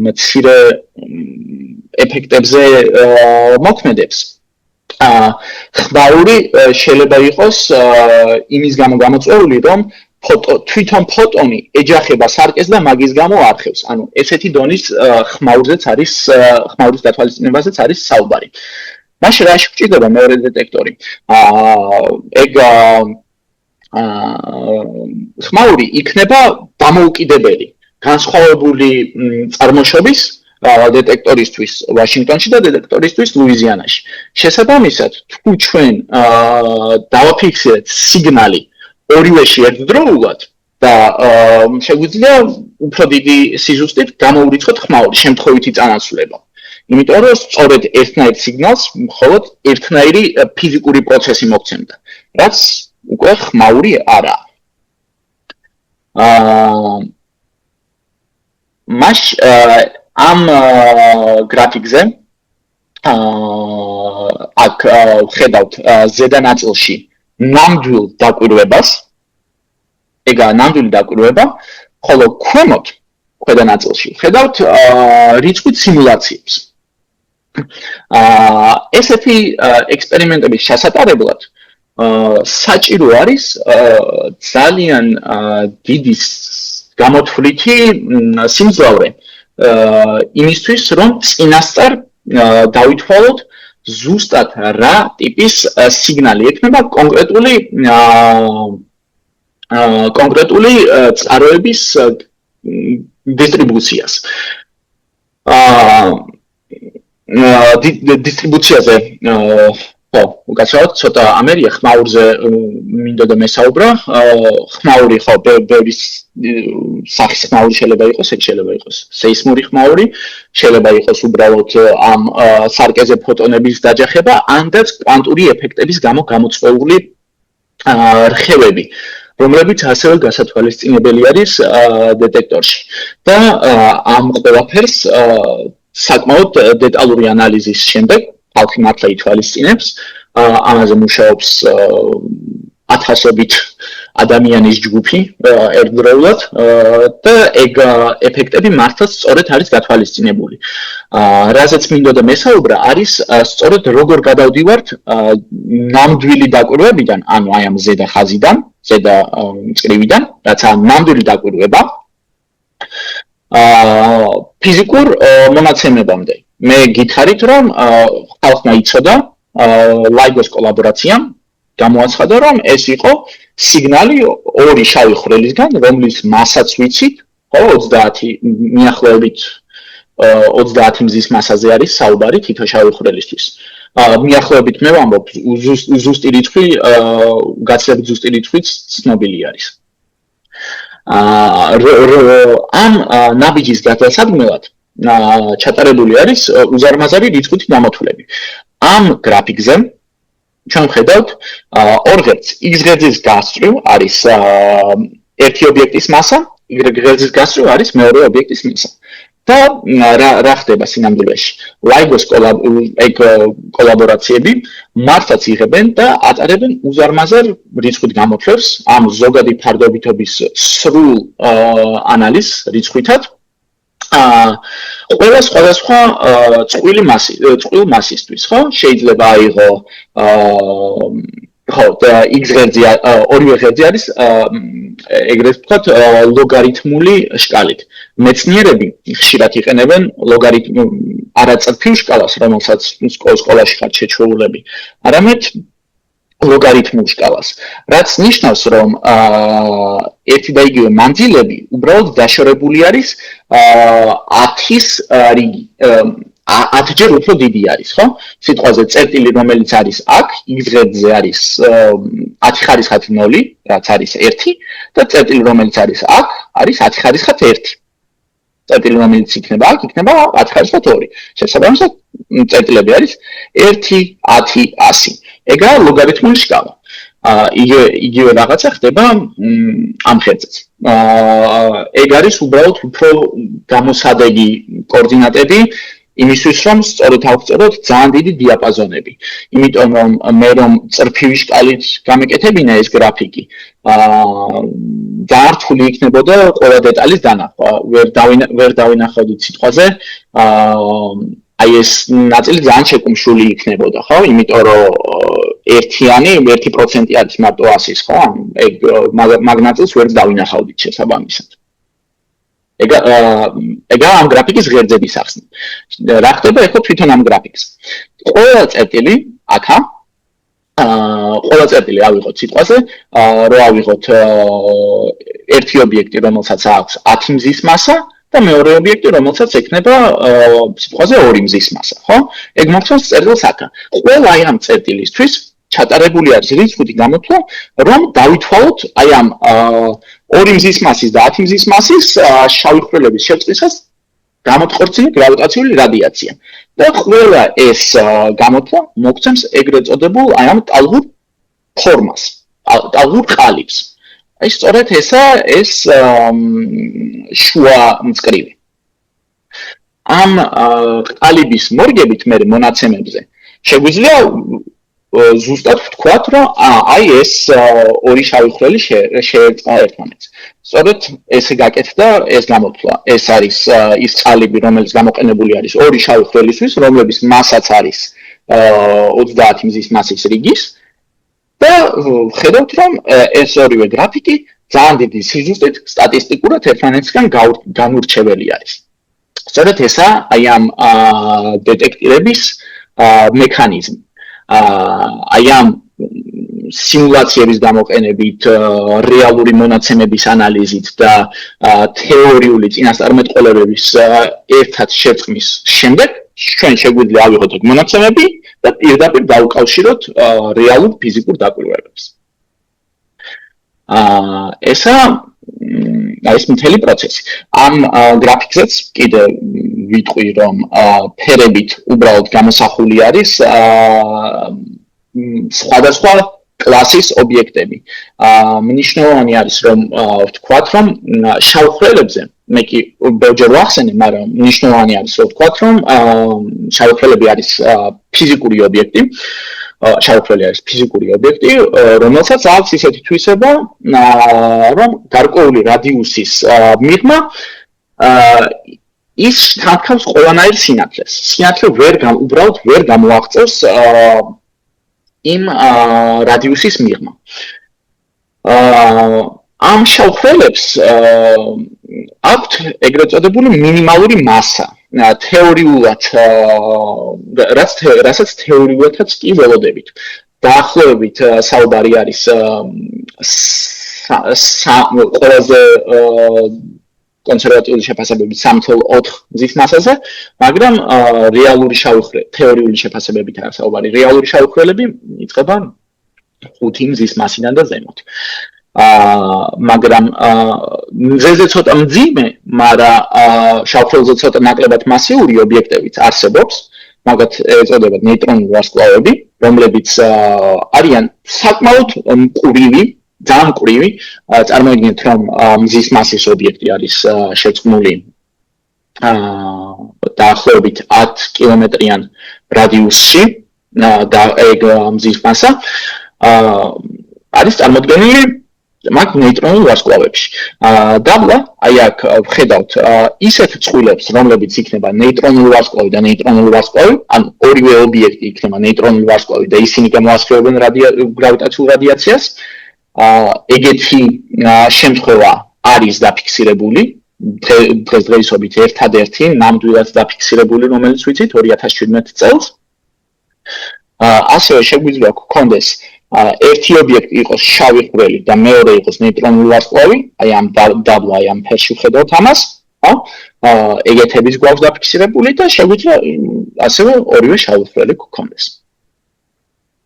მცირე ეფექტებზე მოქმედებს, ხმაური შეიძლება იყოს იმის გამო გამოწვეული, რომ თვითონ ფოტონი ეჯახება სარკეს და მაგის გამო არხევს. ანუ ესეთი დონის ხმაურზეც არის, ხმაურის დათვალისწინებაზეც არის საუბარი. მაშინ რა შეგვჭირდება მეორე დეტექტორი? ეგ ხმაური იქნება დამოუკიდებელი, განსხვავებული წარმოშობის დეტექტორისთვის ვაშინგტონში და დეტექტორისთვის ლუიზიანაში. შესაბამისად, თუ ჩვენ დავაფიქსირეთ სიგნალი ორივეში ერთდროულად და შეგვიძლია უფრო დიდი სიზუსტით გამოვრიცხოთ ხმაური, შემთხვევითი წანაცვლება. იმიტომ რომ სწორედ ერთნაირ სიგნალს მხოლოდ ერთნაირი ფიზიკური პროცესი მოგცემდა, რაც უკვე ხმაური არა. ამ გრაფიკზე აქ ხედავთ ზედა ნაწილში ნამდვილ დაკვირვებას, ეგაა ნამდვილი დაკვირვება, ხოლო ქვემოთ, ქვედა ნაწილში ხედავთ რიცხვით სიმულაციებს. ესეთი ექსპერიმენტების ჩასატარებლად საჭირო არის ძალიან დიდი გამოთვლითი სიმძლავრე იმისთვის, რომ წინასწარ დავითვალოთ ზუსტად რა ტიპის სიგნალი ექნება კონკრეტული წყაროების დისტრიბუციას. დისტრიბუციაზე ხო, უკაცრავად ცოტა ამერია ხმაურზე მინდოდა მესაუბრა. ხმაური ხო, ბევრი სახის ხმაური შეიძლება იყოს, ეგ შეიძლება იყოს სეისმური ხმაური, შეიძლება იყოს უბრალოდ ამ სარკეზე ფოტონების დაჯახება, ანდაც კვანტური ეფექტების გამო გამოწვეული რხევები, რომლებიც ასევე გასათვალისწინებელი არის დეტექტორში. და ამ ყველაფერს საკმაოდ დეტალური ანალიზის შემდეგ ხალხი მართლა ითვალისწინებს, ამაზე მუშაობს ათასობით ადამიანის ჯგუფი ერთდროულად და ეგ ეფექტები მართლა სწორედ არის გათვალისწინებული. რაზეც მინდოდა მესაუბრა არის სწორედ როგორ გადავდივართ ნამდვილი დაკვირვებიდან, ანუ აი ამ ზედა ხაზიდან, ზედა მწკრივიდან, რაც ნამდვილი დაკვირვება ფიზიკურ მონაცემებამდე. მე გითხარით, რომ ხალხმა იცოდა LIGO-s კოლაბორაციამ გამოაცხადა, რომ ეს იყო სიგნალი ორი შავი ხვრელისგან, რომლის მასაც ვიცით, ხო, 30 მიახლოებით 30 მზის მასაზე არის საუბარი თითო შავი ხვრელისთვის. მიახლოებით მე ვამბობ, ზუსტი რიცხვი, გაცილებით ზუსტი რიცხვიც ცნობილი არის. ამ ნაბიჯის გადასადგმელად ჩატარებული არის უზარმაზარი რიცხვით გამოთვლები. ამ გრაფიკზე ჩვენ ვხედავთ ორ ღერძს, x ღერძის გასწვრივ არის ერთი ობიექტის მასა, y ღერძის გასწვრივ არის მეორე ობიექტის მასა. და რა ხდება სინამდვილეში? LIGO-s კოლაბორაციები მართლაც იღებენ და ატარებენ უზარმაზარ რიცხვით გამოთვლებს ამ ზოგადი ფარდობითობის სრულ ანალიზს რიცხვითად. ყველა სხვადასხვა წყვილ მასისთვის, ხო? შეიძლება აიღო ხო, და x ღერძი ორივე ღერძი არის ეგრეთ ვთქვათ ლოგარითმული შკალით. მეცნიერები ხშირად იყენებენ არაწრფივ შკალას, რომელსაც სკოლაში ხართ შეჩვეულები, არამედ ლოგარითმულ შკალას, რაც ნიშნავს, რომ ერთი და იგივე მანძილები უბრალოდ დაშორებული არის 10-ის რიგი. 10-ჯერ უფრო დიდი არის, ხო? სიტყვაზე წერტილი, რომელიც არის აქ, x ღერძზე არის 10 ხარისხად 0, რაც არის 1 და წერტილი, რომელიც არის აქ, არის 10 ხარისხად 1. წერტილი, რომელიც იქნება აქ, იქნება 10 ხარისხად 2. შესაბამისად, წერტილები არის 1, 10, 100. ეგაა ლოგარითმული შკალა. იგივე რაღაცა ხდება ამ ღერძზეც. ეგ არის უბრალოდ უფრო გამოსადეგი კოორდინატები იმისთვის, რომ სწორედ ავწეროთ ძალიან დიდი დიაპაზონები. იმიტომ რომ მე რომ წრფივი შკალით გამეკეთებინა ეს გრაფიკი, ძალიან რთული იქნებოდა ყველა დეტალის დანახვა. ვერ დავინახავდით სიტყვაზე, აი ეს ნაწილი ძალიან შეკუმშული იქნებოდა, ხო? იმიტომ რომ 1% არის მარტო 100-ის, ხო? ეგ მაგ ნაწილს ვერ დავინახავდით შესაბამისად. ეგა ამ გრაფიკის ღერძების ახსნა. რა ხდება ეხლა თვითონ ამ გრაფიკს? ყველა წერტილი აქა ყველა წერტილი ავიღოთ სიტყვაზე, რო ავიღოთ ერთი ობიექტი, რომელსაც აქვს 10 მზის მასა და მეორე ობიექტი, რომელსაც ექნება სიტყვაზე 2 მზის მასა, ხო? ეგ მოხსოვს წერტილს აქა. ყველა აი ამ წერტილისთვის ჩატარებული არის რიცხვით გამოთვლა, რომ დავითვალოთ აი ამ 2 მზის მასის და 10 მზის მასის შავი ხვრელების შევწყისას გამოთქორწინე გრავიტაციული რადიაცია. და ყველა ეს გამოთვლა მოგცემს ეგრეთ წოდებულ აი ამ ტალღურ ფორმას, ტალღურ ყალიბს. აი სწორედ ეს შუა მწკრივი. ამ ყალიბის მორგებით მე მონაცემებზე შეგვიძლია ზუსტად ვთქვათ, რომ აი ეს ორი შავი ხვრელი შეერწყა ერთმანეთს. სწორედ ესე გაკეთდა ეს გამოთვლა. ეს არის ის ყალიბი, რომელიც გამოყენებული არის ორი შავი ხვრელისთვის, რომლების მასაც არის 30 მზის მასის რიგის და ხედავთ, რომ ეს ორივე გრაფიკი ძალიან დიდი სიზუსტით სტატისტიკურად ერთმანეთისგან განურჩეველი არის. სწორედ ესაა აი ამ დეტექტირების მექანიზმი. აი ამ სიმულაციების გამოყენებით, რეალური მონაცემების ანალიზით და თეორიული წინასწარმეტყველებების ერთად შერწყმის შემდეგ ჩვენ შეგვიძლია ავიღოთ ეგ მონაცემები და პირდაპირ დავუკავშიროთ რეალურ ფიზიკურ დაკვირვებებს. ესა ეს მთელი პროცესი. ამ გრაფიკზეც კიდე ვიტყვი, რომ ფერებით უბრალოდ გამოსახული არის სხვადასხვა კლასის ობიექტები. მნიშვნელოვანი არის რომ ვთქვათ, რომ შავ ხვრელებზე მე კი ბევრჯერ ვახსენე, მაგრამ მნიშვნელოვანი არის რომ ვთქვათ, რომ შავ ხვრელები არის ფიზიკური ობიექტი. შავ ხვრელი არის ფიზიკური ობიექტი, რომელსაც აქვს ისეთი თვისება, რომ გარკვეული რადიუსის მიღმა ის შთანთქავს ყველანაირ სინათლეს. სინათლე უბრალოდ ვერ გამოაღწევს იმ რადიუსის მიღმა. ამ შავ ხვრელებს აქვთ ეგრეთ წოდებული მინიმალური მასა. თეორიულად რასაც თეორიულადაც კი ველოდებით. დაახლოებით საუბარი არის ყველაზე კონსერვატიული შეფასებებით 3.4 მზის მასაზე, მაგრამ რეალური შავი ხვრელი, თეორიული შეფასებებით არის საუბარი. რეალური შავი ხვრელები იწყება 5 მზის მასიდან და ზემოთ. მაგრამ მზეზე ცოტა მძიმე, მაგრამ შავ ხვრელზე ცოტა ნაკლებად მასიური ობიექტებიც არსებობს, მაგათ ეწოდებათ ნეიტრონული ვარსკვლავები, რომლებიც არიან საკმაოდ მკვრივი, ძალიან მკვრივი, წარმოიდგინეთ, რომ მზის მასის ობიექტი არის შერწყმული დაახლოებით 10 კილომეტრიან რადიუსში და ეგ მზის მასა არის წარმოდგენილი მაგ ნეიტრონულ ვარსკვლავებში. დაბლა, აი აქ ვხედავთ ისეთ წყვილებს, რომლებიც იქნება ნეიტრონული ვარსკვლავი და ნეიტრონული ვარსკვლავი, ან ორივე ობიექტი იქნება ნეიტრონული ვარსკვლავი და ისინი გამოასხივებენ გრავიტაციულ რადიაციას. ეგეთი შემთხვევა არის დაფიქსირებული დღესდღეობით ერთადერთი ნამდვილად დაფიქსირებული, რომელიც ვიცით 2017 წელს. ასევე შეგვიძლია გქონდეს ერთი ობიექტი იყოს შავი ხვრელი და მეორე იყოს ნეიტრონული ვარსკვლავი, აი ამ დაბლა, აი ამ ფერში ვხედავთ ამას, ეგეთების გვაქვს დაფიქსირებული და შეგვიძლია ასევე ორივე შავი ხვრელი გქონდეს.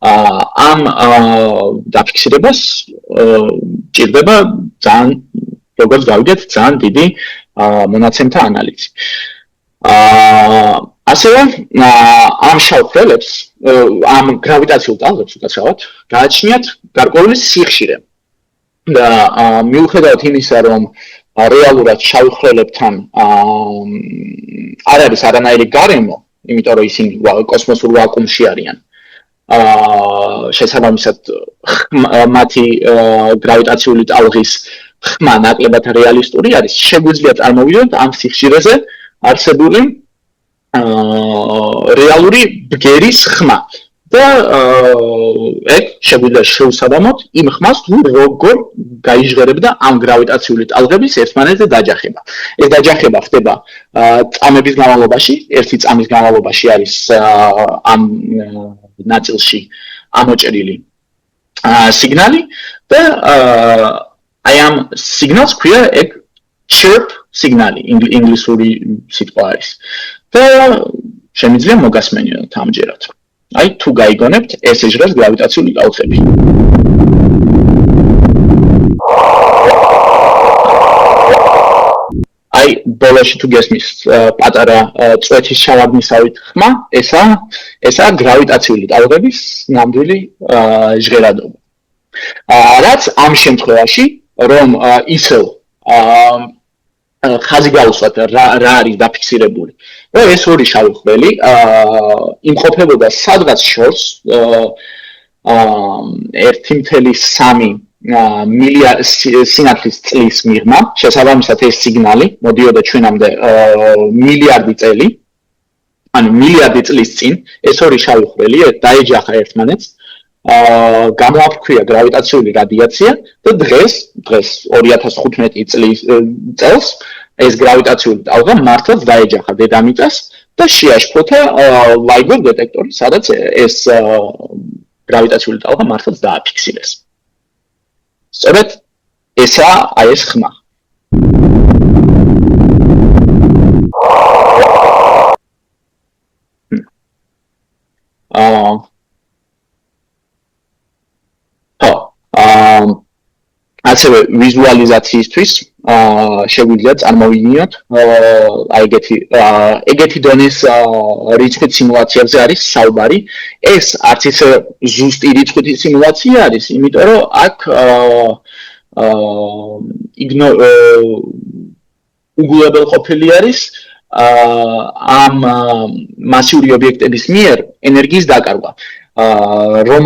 ამ დაფიქსირებას ჭირდება ძალიან, როგორც გავიგეთ, ძალიან დიდი მონაცემთა ანალიზი. ასევე ამ შავ ხვრელებს, ამ გრავიტაციულ ტალღებს უკაცრავად, გააჩნიათ გარკვეული სიხშირე. და მიუხედავად იმისა, რომ რეალურად შავ ხვრელებთან არ არის არანაირი გარემო, იმიტომ რომ ისინი კოსმოსურ ვაკუუმში არიან. შესაბამისად მათი გრავიტაციული ტალღის ხმა ნაკლებად რეალისტური არის, შეგვიძლია წარმოვიდეთ ამ სიხშირეზე არსებული რეალური ბგერის ხმა და ეგ შეგვიძლია შევსაბამოთ იმ ხმას, თუ როგორ გაიჟღერებდა ამ გრავიტაციული ტალღების ერთმანეთზე დაჯახება. ეს დაჯახება ხდება წამების განმავლობაში, ერთი წამის განმავლობაში არის ამ ნაწილში ამოჭრილი სიგნალი და აი ამ სიგნალს ქვია ეგ chirp სიგნალი, ინგლისური სიტყვა არის. და შემიძლია მოგასმენიოთ ამჯერად. აი თუ გაიგონებთ, ეს ეჟრას გრავიტაციული ტალღები. აი ბოლოში თუ გესმის პატარა წვეთის შავადნისავით ხმა, ესაა გრავიტაციული ტალღების ნამდვილი ჟღერადობა. რაც ამ შემთხვევაში, რომ ისევ ხაზი გავუსვათ რა არის დაფიქსირებული. და ეს ორი შავი ხვრელი იმყოფებოდა სადღაც შორს 1.3 მილიარდ სინათლის წლის მიღმა, შესაბამისად ეს სიგნალი მოდიოდა ჩვენამდე მილიარდი წელი, ანუ მილიარდი წლის წინ, ეს ორი შავი ხვრელი დაეჯახა ერთმანეთს, გამოაფრქვია გრავიტაციული რადიაცია და დღეს 2015 წელს ეს გრავიტაციული ტალღა მართლაც დაეჯახა დედამიწას და შეაშფოთა LIGO დეტექტორი, სადაც ეს გრავიტაციული ტალღა მართლაც დააფიქსირეს. სწორედ ესაა აი ეს ხმა. ასევე ვიზუალიზაციისთვის შეგვიძლია წარმოვიდგინოთ ეგეთი დონის რიცხვის სიმულაციებზე არის საუბარი. ეს არც ისე ზუსტი რიცხვითი სიმულაცია არის, იმიტომ რომ აქ უგულებელყოფილი არის ამ მასიური ობიექტების მიერ ენერგიის დაკარგვა. რომ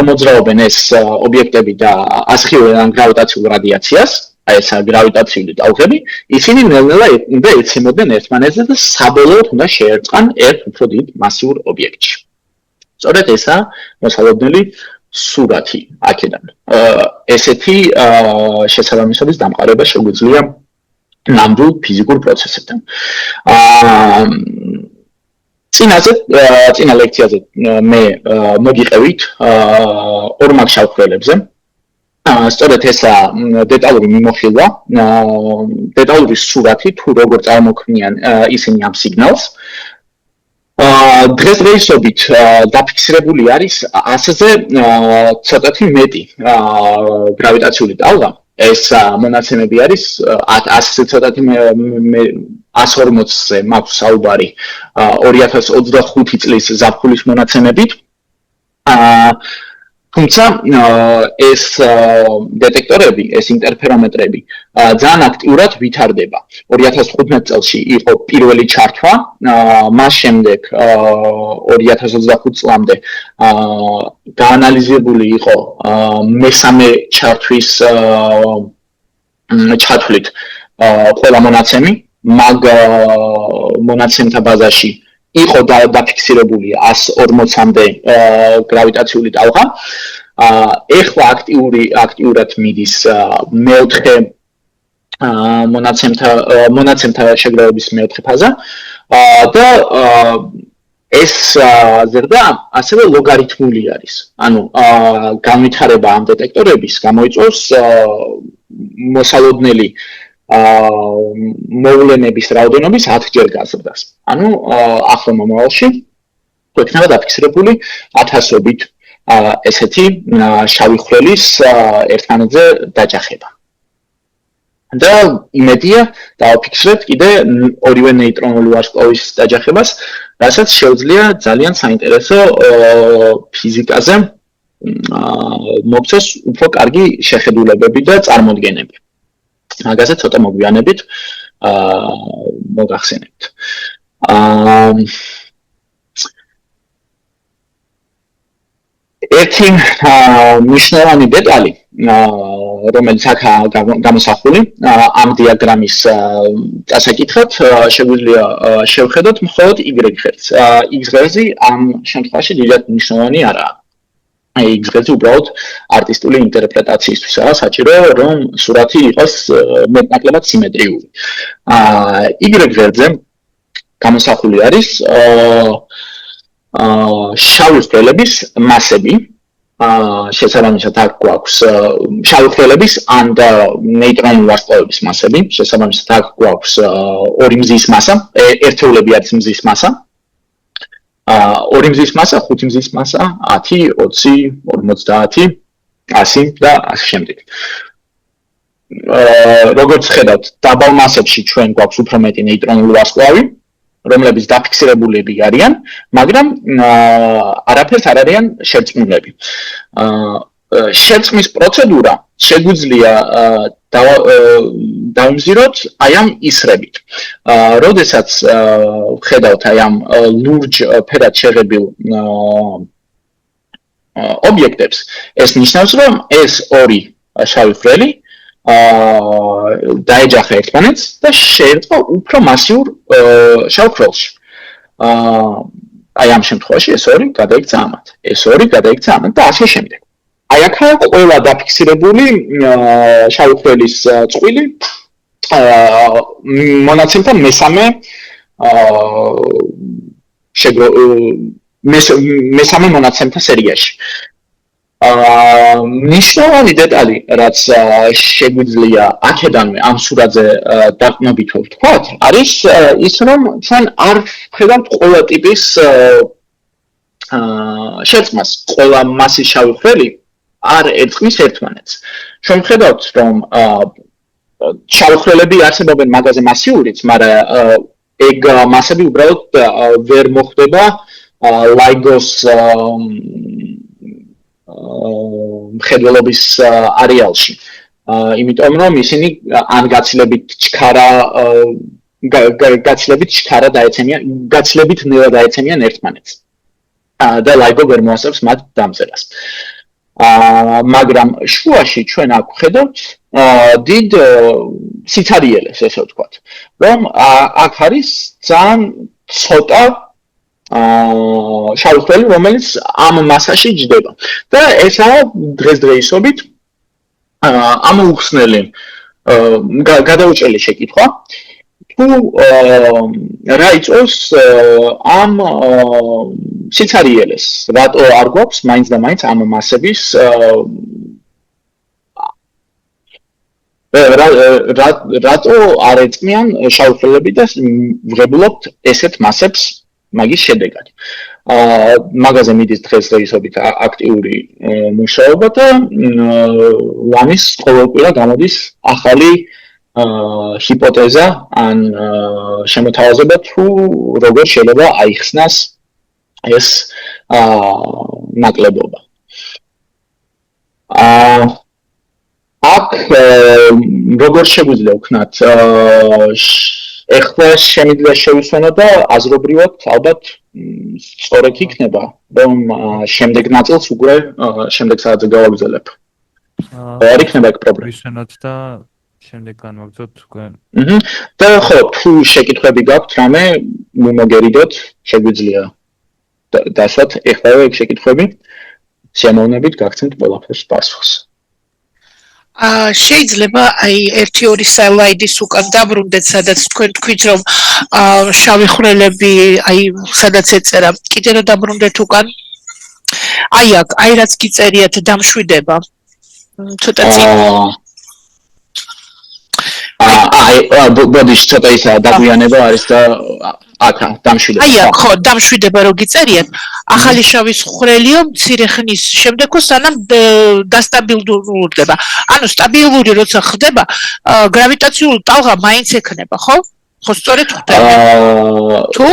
მოძრაობენ ეს ობიექტები და ასხივებენ გრავიტაციულ რადიაციას, აი ესა გრავიტაციული ტალღები, ისინი ნელ-ნელა უნდა ეცემოდნენ ერთმანეთზე და საბოლოოდ უნდა შეერწყან ერთ უფრო დიდ მასიურ ობიექტში. სწორედ ესაა მოსალოდნელი სურათი აქედან. ესეთი შესაბამისობის დამყარება შეგვიძლია ნამდვილ ფიზიკურ პროცესებთან. წინა ლექციაზე მე მოგიყევით ორმაგ შავხვრელებზე. სწორედ ესა დეტალური მიმოხილვა, დეტალური სურათი თუ როგორ წარმოქმნიან ისინი ამ სიგნალს. დღესდღეობით დაფიქსირებული არის 100-ზე ცოტათი მეტი გრავიტაციული ტალღა. ეს მონაცემები არის 100-ზე ცოტათი 140-ზე მაქვს საუბარი 2025 წლის ზაფხულის მონაცემებით. თუმცა ეს დეტექტორები, ეს ინტერფერომეტრები ძალიან აქტიურად ვითარდება. 2015 წელს იყო პირველი ჩართვა, მას შემდეგ 2025 წლამდე გაანალიზებული იყო მესამე ჩართვის ჩათვლით ყველა მონაცემი, მაგ მონაცემთა ბაზაში იყო დაფიქსირებული 140-მდე გრავიტაციული ტალღა. ეხლა აქტიურად მიდის მეოთხე მონაცემთა შეგროვების მეოთხე ფაზა და ეს ზრდა ასევე ლოგარითმული არის. ანუ განვითარება ამ დეტექტორების გამოიწვევს მოსალოდნელი მოვლენების რაოდენობის 10-ჯერ გაზრდას. ანუ ახლო მომავალში გვექნება დაფიქსირებული 1000-ობით ესეთი შავი ხვრელის ერთმანეთზე დაჯახება. და იმედია დავაფიქსირებთ კიდე ორივე ნეიტრონული ვარსკვლავის დაჯახებას, რასაც შეუძლია ძალიან საინტერესო ფიზიკაზე მოგცეს უფრო კარგი შეხედულებები და წარმოდგენები. მაგაზე ცოტა მოგვიანებით მოგახსენებთ. ერთი მნიშვნელოვანი დეტალი, რომელიც აქაა გამოსახული ამ დიაგრამის წასაკითხად, შეგვიძლია შევხედოთ მხოლოდ Y-ღერძს. X-ღერძი ამ შემთხვევაში დიდად მნიშვნელოვანი არაა. X-ღერძი უბრალოდ არტისტული ინტერპრეტაციისთვისაა საჭირო, რომ სურათი იყოს მეტნაკლებად სიმეტრიული. Y-ღერძზე გამოსახული არის შავი ხვრელების მასები. შესაბამისად აქ გვაქვს შავი ხვრელების ან ნეიტრონული ვარსკვლავების მასები. შესაბამისად აქ გვაქვს ორი მზის მასა, ერთეულები არის მზის მასა. ორი მზის მასა, ხუთი მზის მასა, 10, 20, 50, 100 და ასე შემდეგ. როგორც ხედავთ, დაბალ მასებში ჩვენ გვაქვს უფრო მეტი ნეიტრონული ვარსკვლავი, რომლებიც დაფიქსირებულები არიან, მაგრამ არაფერს არ არიან შერწყმულები. შერწყმის პროცედურა შეგვიძლია დავიმზიროთ აი ამ ისრებით. როდესაც ხედავთ აი ამ ლურჯ ფერად შეღებილ ობიექტებს, ეს ნიშნავს, რომ ეს ორი შავი ხვრელი დაეჯახა ერთმანეთს და შეერწყა უფრო მასიურ შავ ხვრელში. აი ამ შემთხვევაში ეს ორი გადაიქცა ამათ, ეს ორი გადაიქცა ამათ და ასე შემდეგ. აი აქაა ყველა დაფიქსირებული შავი ხვრელის წყვილი მონაცემთა მესამე მესამე მონაცემთა სერიაში. ნიშნავანი დეტალი, რაც შეგვიძლია აქედანვე ამ სურათზე დაყრდნობით ვთქვათ, არის ის, რომ ჩვენ არ ვხედავთ ყველა ტიპის შერწყმას, ყველა მასის შავი ხვრელი არ ერწყმის ერთმანეთს. ჩვენ ვხედავთ, რომ შავი ხვრელები არსებობენ მაგაზე მასიურიც, მაგრამ ეგ მასები უბრალოდ ვერ მოხვდება LIGO-s მხედველობის არეალში. იმიტომ რომ ისინი ან გაცილებით ნელა დაეცემიან ერთმანეთს. და LIGO ვერ მოასწრებს მათ დამწერას. მაგრამ შუაში ჩვენ აქ ვხედავთ დიდ სიცარიელეს, ესე ვთქვათ, რომ აქ არის ძალიან ცოტა შავი ხვრელი, რომელიც ამ მასაში ჯდება. და ესაა დღესდღეობით ამოუხსნელი გადაუჭრელი შეკითხვა, თუ რა იწვევს ამ სიცარიელეს, რატო არ გვაქვს მაინც და მაინც ამ მასების რატო არ ეწმიან შავი ხვრელები და ვღებულობთ ესეთ მასებს მაგის შედეგად. მაგაზე მიდის დღესდღეობით აქტიური მუშაობა და ლამის ყოველკვირა გამოდის ახალი ჰიპოთეზა ან შემოთავაზება, თუ როგორ შეიძლება აიხსნას ეს ნაკლებობა. აქ როგორ შეგვიძლია ვქნათ ეხლა შემიძლია შევისვენოთ და აზრობრივად ალბათ სწორედ იქნება, რომ შემდეგ ნაწილს უკვე შემდეგ საათზე გავაგრძელებ. არ იქნება ეგ პრობლემა. ვისვენოთ და შემდეგ განვაგრძოთ უკვე. და ხო, თუ შეკითხვები გაქვთ რამე, მომაგერიდოთ, შეგვიძლია დასვათ ეხლავე ეგ შეკითხვები. სიამოვნებით გაგცემთ ყველაფერს პასუხს. შეიძლება აი 1-2 სლაიდის უკან დაბრუნდეთ, სადაც თქვენ თქვით, რომ შავი ხვრელები, აი სადაც ეწერა, კიდე რომ დაბრუნდეთ უკან. აი აქ, აი რაც გიწერიათ დამშვიდება. ცოტა წინ. ბოდიში ცოტა ისა დაგვიანება არის და აქ დამშვიდება. აი აქ ხო, დამშვიდება რო გიწერიათ, ახალი შავი ხვრელიო მცირე ხნის შემდეგ სანამ დასტაბილურდება. ანუ სტაბილური როცა ხდება, გრავიტაციული ტალღა მაინც ექნება, ხო? ხო, სწორედ ხდება. თუ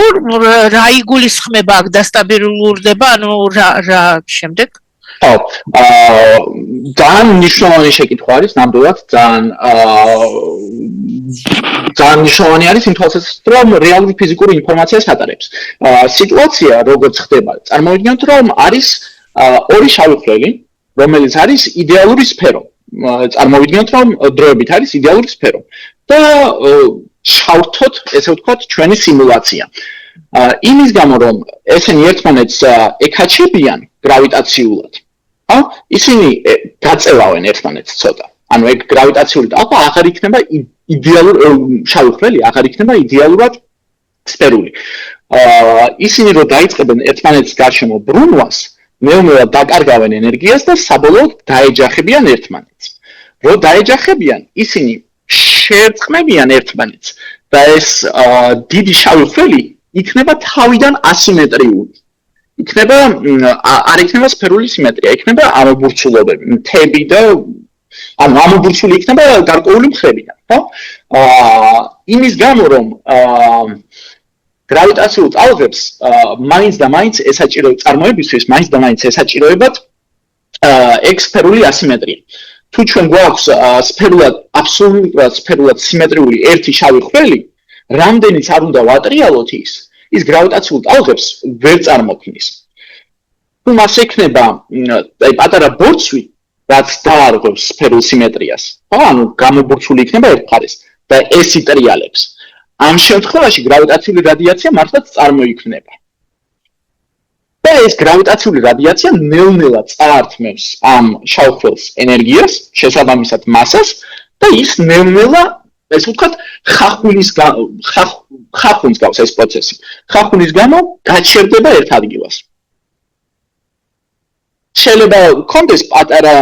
რა იგულისხმება აქ დასტაბილურდება, ანუ რა შემდეგ? ძალიან მნიშვნელოვანი შეკითხვა არის, ნამდვილად ძალიან მნიშვნელოვანი არის იმ თვალსაზრისით, რომ რეალური ფიზიკური ინფორმაციას ატარებს. სიტუაცია როგორც ხდება, წარმოვიდგინოთ, რომ არის ორი შავი ხვრელი, რომელიც არის იდეალური სფერო. წარმოვიდგინოთ, რომ დროებით არის იდეალური სფერო და ჩავთოთ, ესე ვთქვათ, ჩვენი სიმულაცია. იმის გამო, რომ ესენი ერთმანეთს ეკაჩებიან გრავიტაციულად, ისინი გაწევავენ ერთმანეთს ცოტა. ანუ ეგ გრავიტაციული ტალღა აღარ იქნება იდეალური შავი ხვრელი, აღარ იქნება იდეალურად სფერული. ისინი რო დაიწყებენ ერთმანეთის გარშემო ბრუნვას, ნელ-ნელა დაკარგავენ ენერგიას და საბოლოოდ დაეჯახებიან ერთმანეთს. რო დაეჯახებიან, ისინი შეერწყმებიან ერთმანეთს და ეს დიდი შავი ხვრელი იქნება თავიდან ასიმეტრიული. არ იქნება სფერული სიმეტრია, იქნება ამობურცულობები, მთები და ანუ ამობურცული იქნება გარკვეული მხრებიდან, ხო? იმის გამო, რომ გრავიტაციულ ტალღებს მაინც და მაინც ესაჭიროებათ წარმოებისთვის, მაინც და მაინც ესაჭიროებათ ექსფერული ასიმეტრია. თუ ჩვენ გვაქვს აბსოლუტურად სფერულად სიმეტრიული ერთი შავი ხვრელი, რამდენიც არ უნდა ვატრიალოთ ის გრავიტაციულ ტალღებს ვერ წარმოქმნის. თუ მას ექნება პატარა ბორცვი, რაც დაარღვევს სფერულ სიმეტრიას, ანუ გამობურცული იქნება ერთ მხარეს და ეს იტრიალებს. ამ შემთხვევაში გრავიტაციული რადიაცია მართლაც წარმოიქმნება. და ეს გრავიტაციული რადიაცია ნელ-ნელა წაართმევს ამ შავ ხვრელს ენერგიას, შესაბამისად მასას და ის ნელ-ნელა, ესე ვთქვათ, ხახუნს გავს ეს პროცესი. ხახუნის გამო გაჩერდება ერთ ადგილას. შეიძლება კონდეს პატარა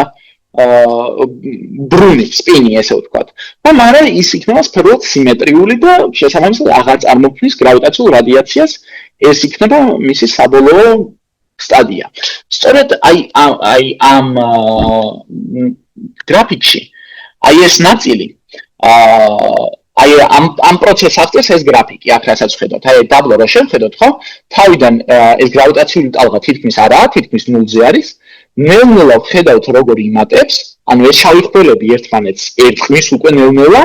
ბრუნი, სპინი, ესე ვთქვათ. მაგრამ ის იქნება სფერულად სიმეტრიული და შესაბამისად აღარ წარმოქმნის გრავიტაციულ რადიაციას, ეს იქნება მისი საბოლოო სტადია. სწორედ ამ გრაფიკში ეს ნაწილი ამ პროცესს აღწევს ეს გრაფიკი, აქ რასაც ვხედავთ, დაბლო რო შევხედოთ, ხო? თავიდან ეს გრავიტაციული ტალღა თითქმის არაა, თითქმის ნულზე არის. ნელ-ნელა ვხედავთ როგორ იმატებს, ანუ ეს შავი ხვრელები ერთმანეთს ერწყმის უკვე ნელ-ნელა.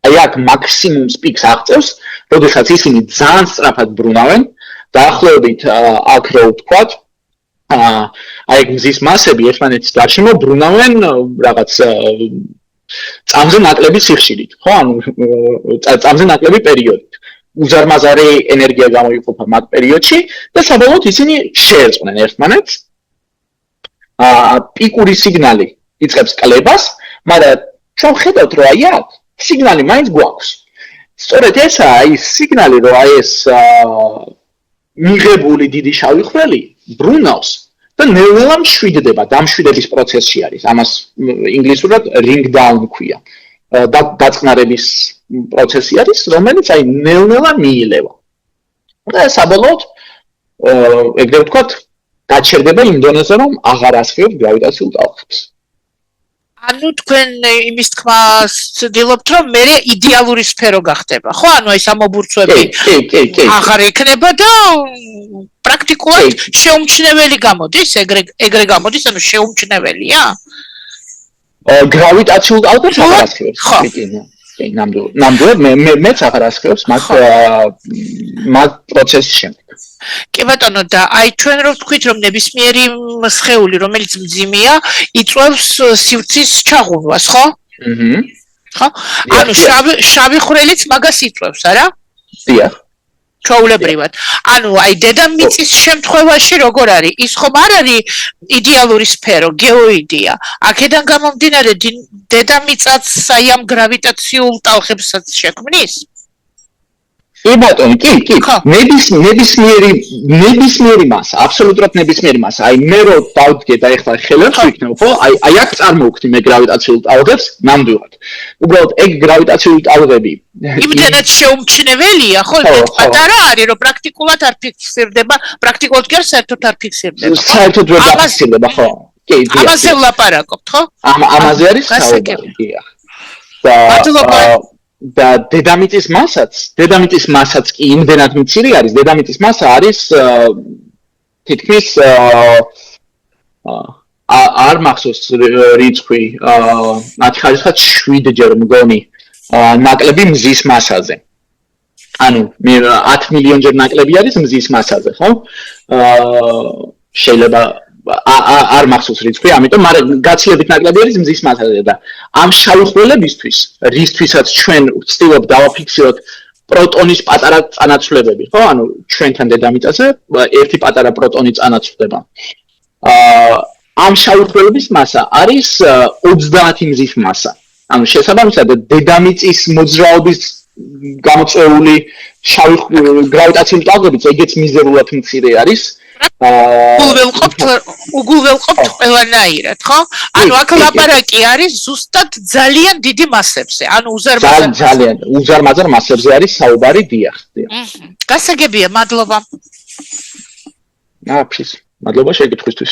აქ მაქსიმუმ პიკს აღწევს, როდესაც ისინი ძალიან სწრაფად ბრუნავენ, დაახლოებით აქ რო ვთქვათ, მზის მასები ერთმანეთის გარშემო ბრუნავენ რაღაც წამზე ნაკლები სიხშირით, ხო? ანუ წამზე ნაკლები პერიოდით. უზარმაზარი ენერგია გამოიყოფა მაგ პერიოდში და საბოლოოდ ისინი შეერწყნენ ერთმანეთს. პიკური სიგნალი იწყებს კლებას, მაგრამ ჩვენ ხედავთ, რომ აქ სიგნალი მაინც გვაქვს. სწორედ ესაა ის სიგნალი, რომ ეს მიღებული დიდი შავი ხვრელი ბრუნავს და ნელ-ნელა მშვიდდება, დამშვიდების პროცესში არის. ამას ინგლისურად ring down ქვია. დაწყნარების პროცესი არის, რომელიც ნელ-ნელა მიილევა. და საბოლოოდ ეგრევე ვთქვათ, გაჩერდება იმ დონეზე, რომ აღარ ასხივებს გრავიტაციულ ტალღებს. ანუ თქვენ იმის თქმას ცდილობთ, რომ მე იდეალური სფერო გახდება, ხო? ანუ ეს ამობურცვები აღარ ექნება და პრაქტიკულად შეუმჩნეველი გამოდის, ეგრე გამოდის, ანუ შეუმჩნეველია? გრავიტაციულ ტალღებს აღარ ასხივებს. კი, ნამდვილად მეც აღარ ასხივებს მაგ პროცესის შემდეგ. კი ბატონო, და ჩვენ რო ვთქვით, რომ ნებისმიერი სხეული, რომელიც მძიმეა, იწვევს სივრცის ჩაღუნვას, ხო? ხო? ანუ შავი ხვრელიც მაგას იწვევს, არა? დიახ. ჩვეულებრივად. ანუ დედამიწის შემთხვევაში როგორ არის? ის ხომ არ არის იდეალური სფერო, გეოიდია. აქედან გამომდინარე, დედამიწაც ამ გრავიტაციულ ტალღებსაც შექმნის? კი ბატონო, კი. ნებისმიერი მასა, აბსოლუტურად ნებისმიერი მასა. მე რო დავდგე და ეხლა ხელებს ვიქნებ, ხო? აქ წარმოვქნი მე გრავიტაციულ ტალღებს, ნამდვილად. უბრალოდ ეგ გრავიტაციული ტალღები იმდენად შეუმჩნეველია, ხო? პატარა არის, რომ პრაქტიკულად არ ფიქსირდება, პრაქტიკულად კი არ საერთოდ არ ფიქსირდება. საერთოდ ვერ დაფიქსირდება, ხო? კი, ამაზე ვლაპარაკობთ, ხო? ამაზე არის საუბარი, დიახ. და დედამიწის მასაც კი იმდენად მცირე არის, დედამიწის მასა არის თითქმის არ მახსოვს რიცხვი, 7-ჯერ მგონი ნაკლები მზის მასაზე. ანუ 10 მილიონჯერ ნაკლები არის მზის მასაზე, ხო? შეიძლება არ მახსოვს რიცხვი, ამიტომ, მაგრამ გაცილებით ნაკლები არის მზის მასაზე და ამ შავი ხვრელებისთვის, რისთვისაც ჩვენ ვცდილობთ დავაფიქსიროთ პროტონის პატარა წანაცვლებები, ხო? ანუ ჩვენთან დედამიწაზე ერთი პატარა პროტონი წანაცვლდება. ამ შავი ხვრელების მასა არის 30 მზის მასა. ანუ შესაბამისად დედამიწის მოძრაობის გამოწვეული შავი გრავიტაციული ტალღებიც ეგეც მიზერულად მცირე არის. უგულველყოფთ ყველანაირად, ხო? ანუ აქ ლაპარაკი არის ზუსტად ძალიან დიდი მასებზე, ანუ უზარმაზარ მასებზე არის საუბარი, დიახ. გასაგებია, მადლობა. მადლობა შეკითხვისთვის.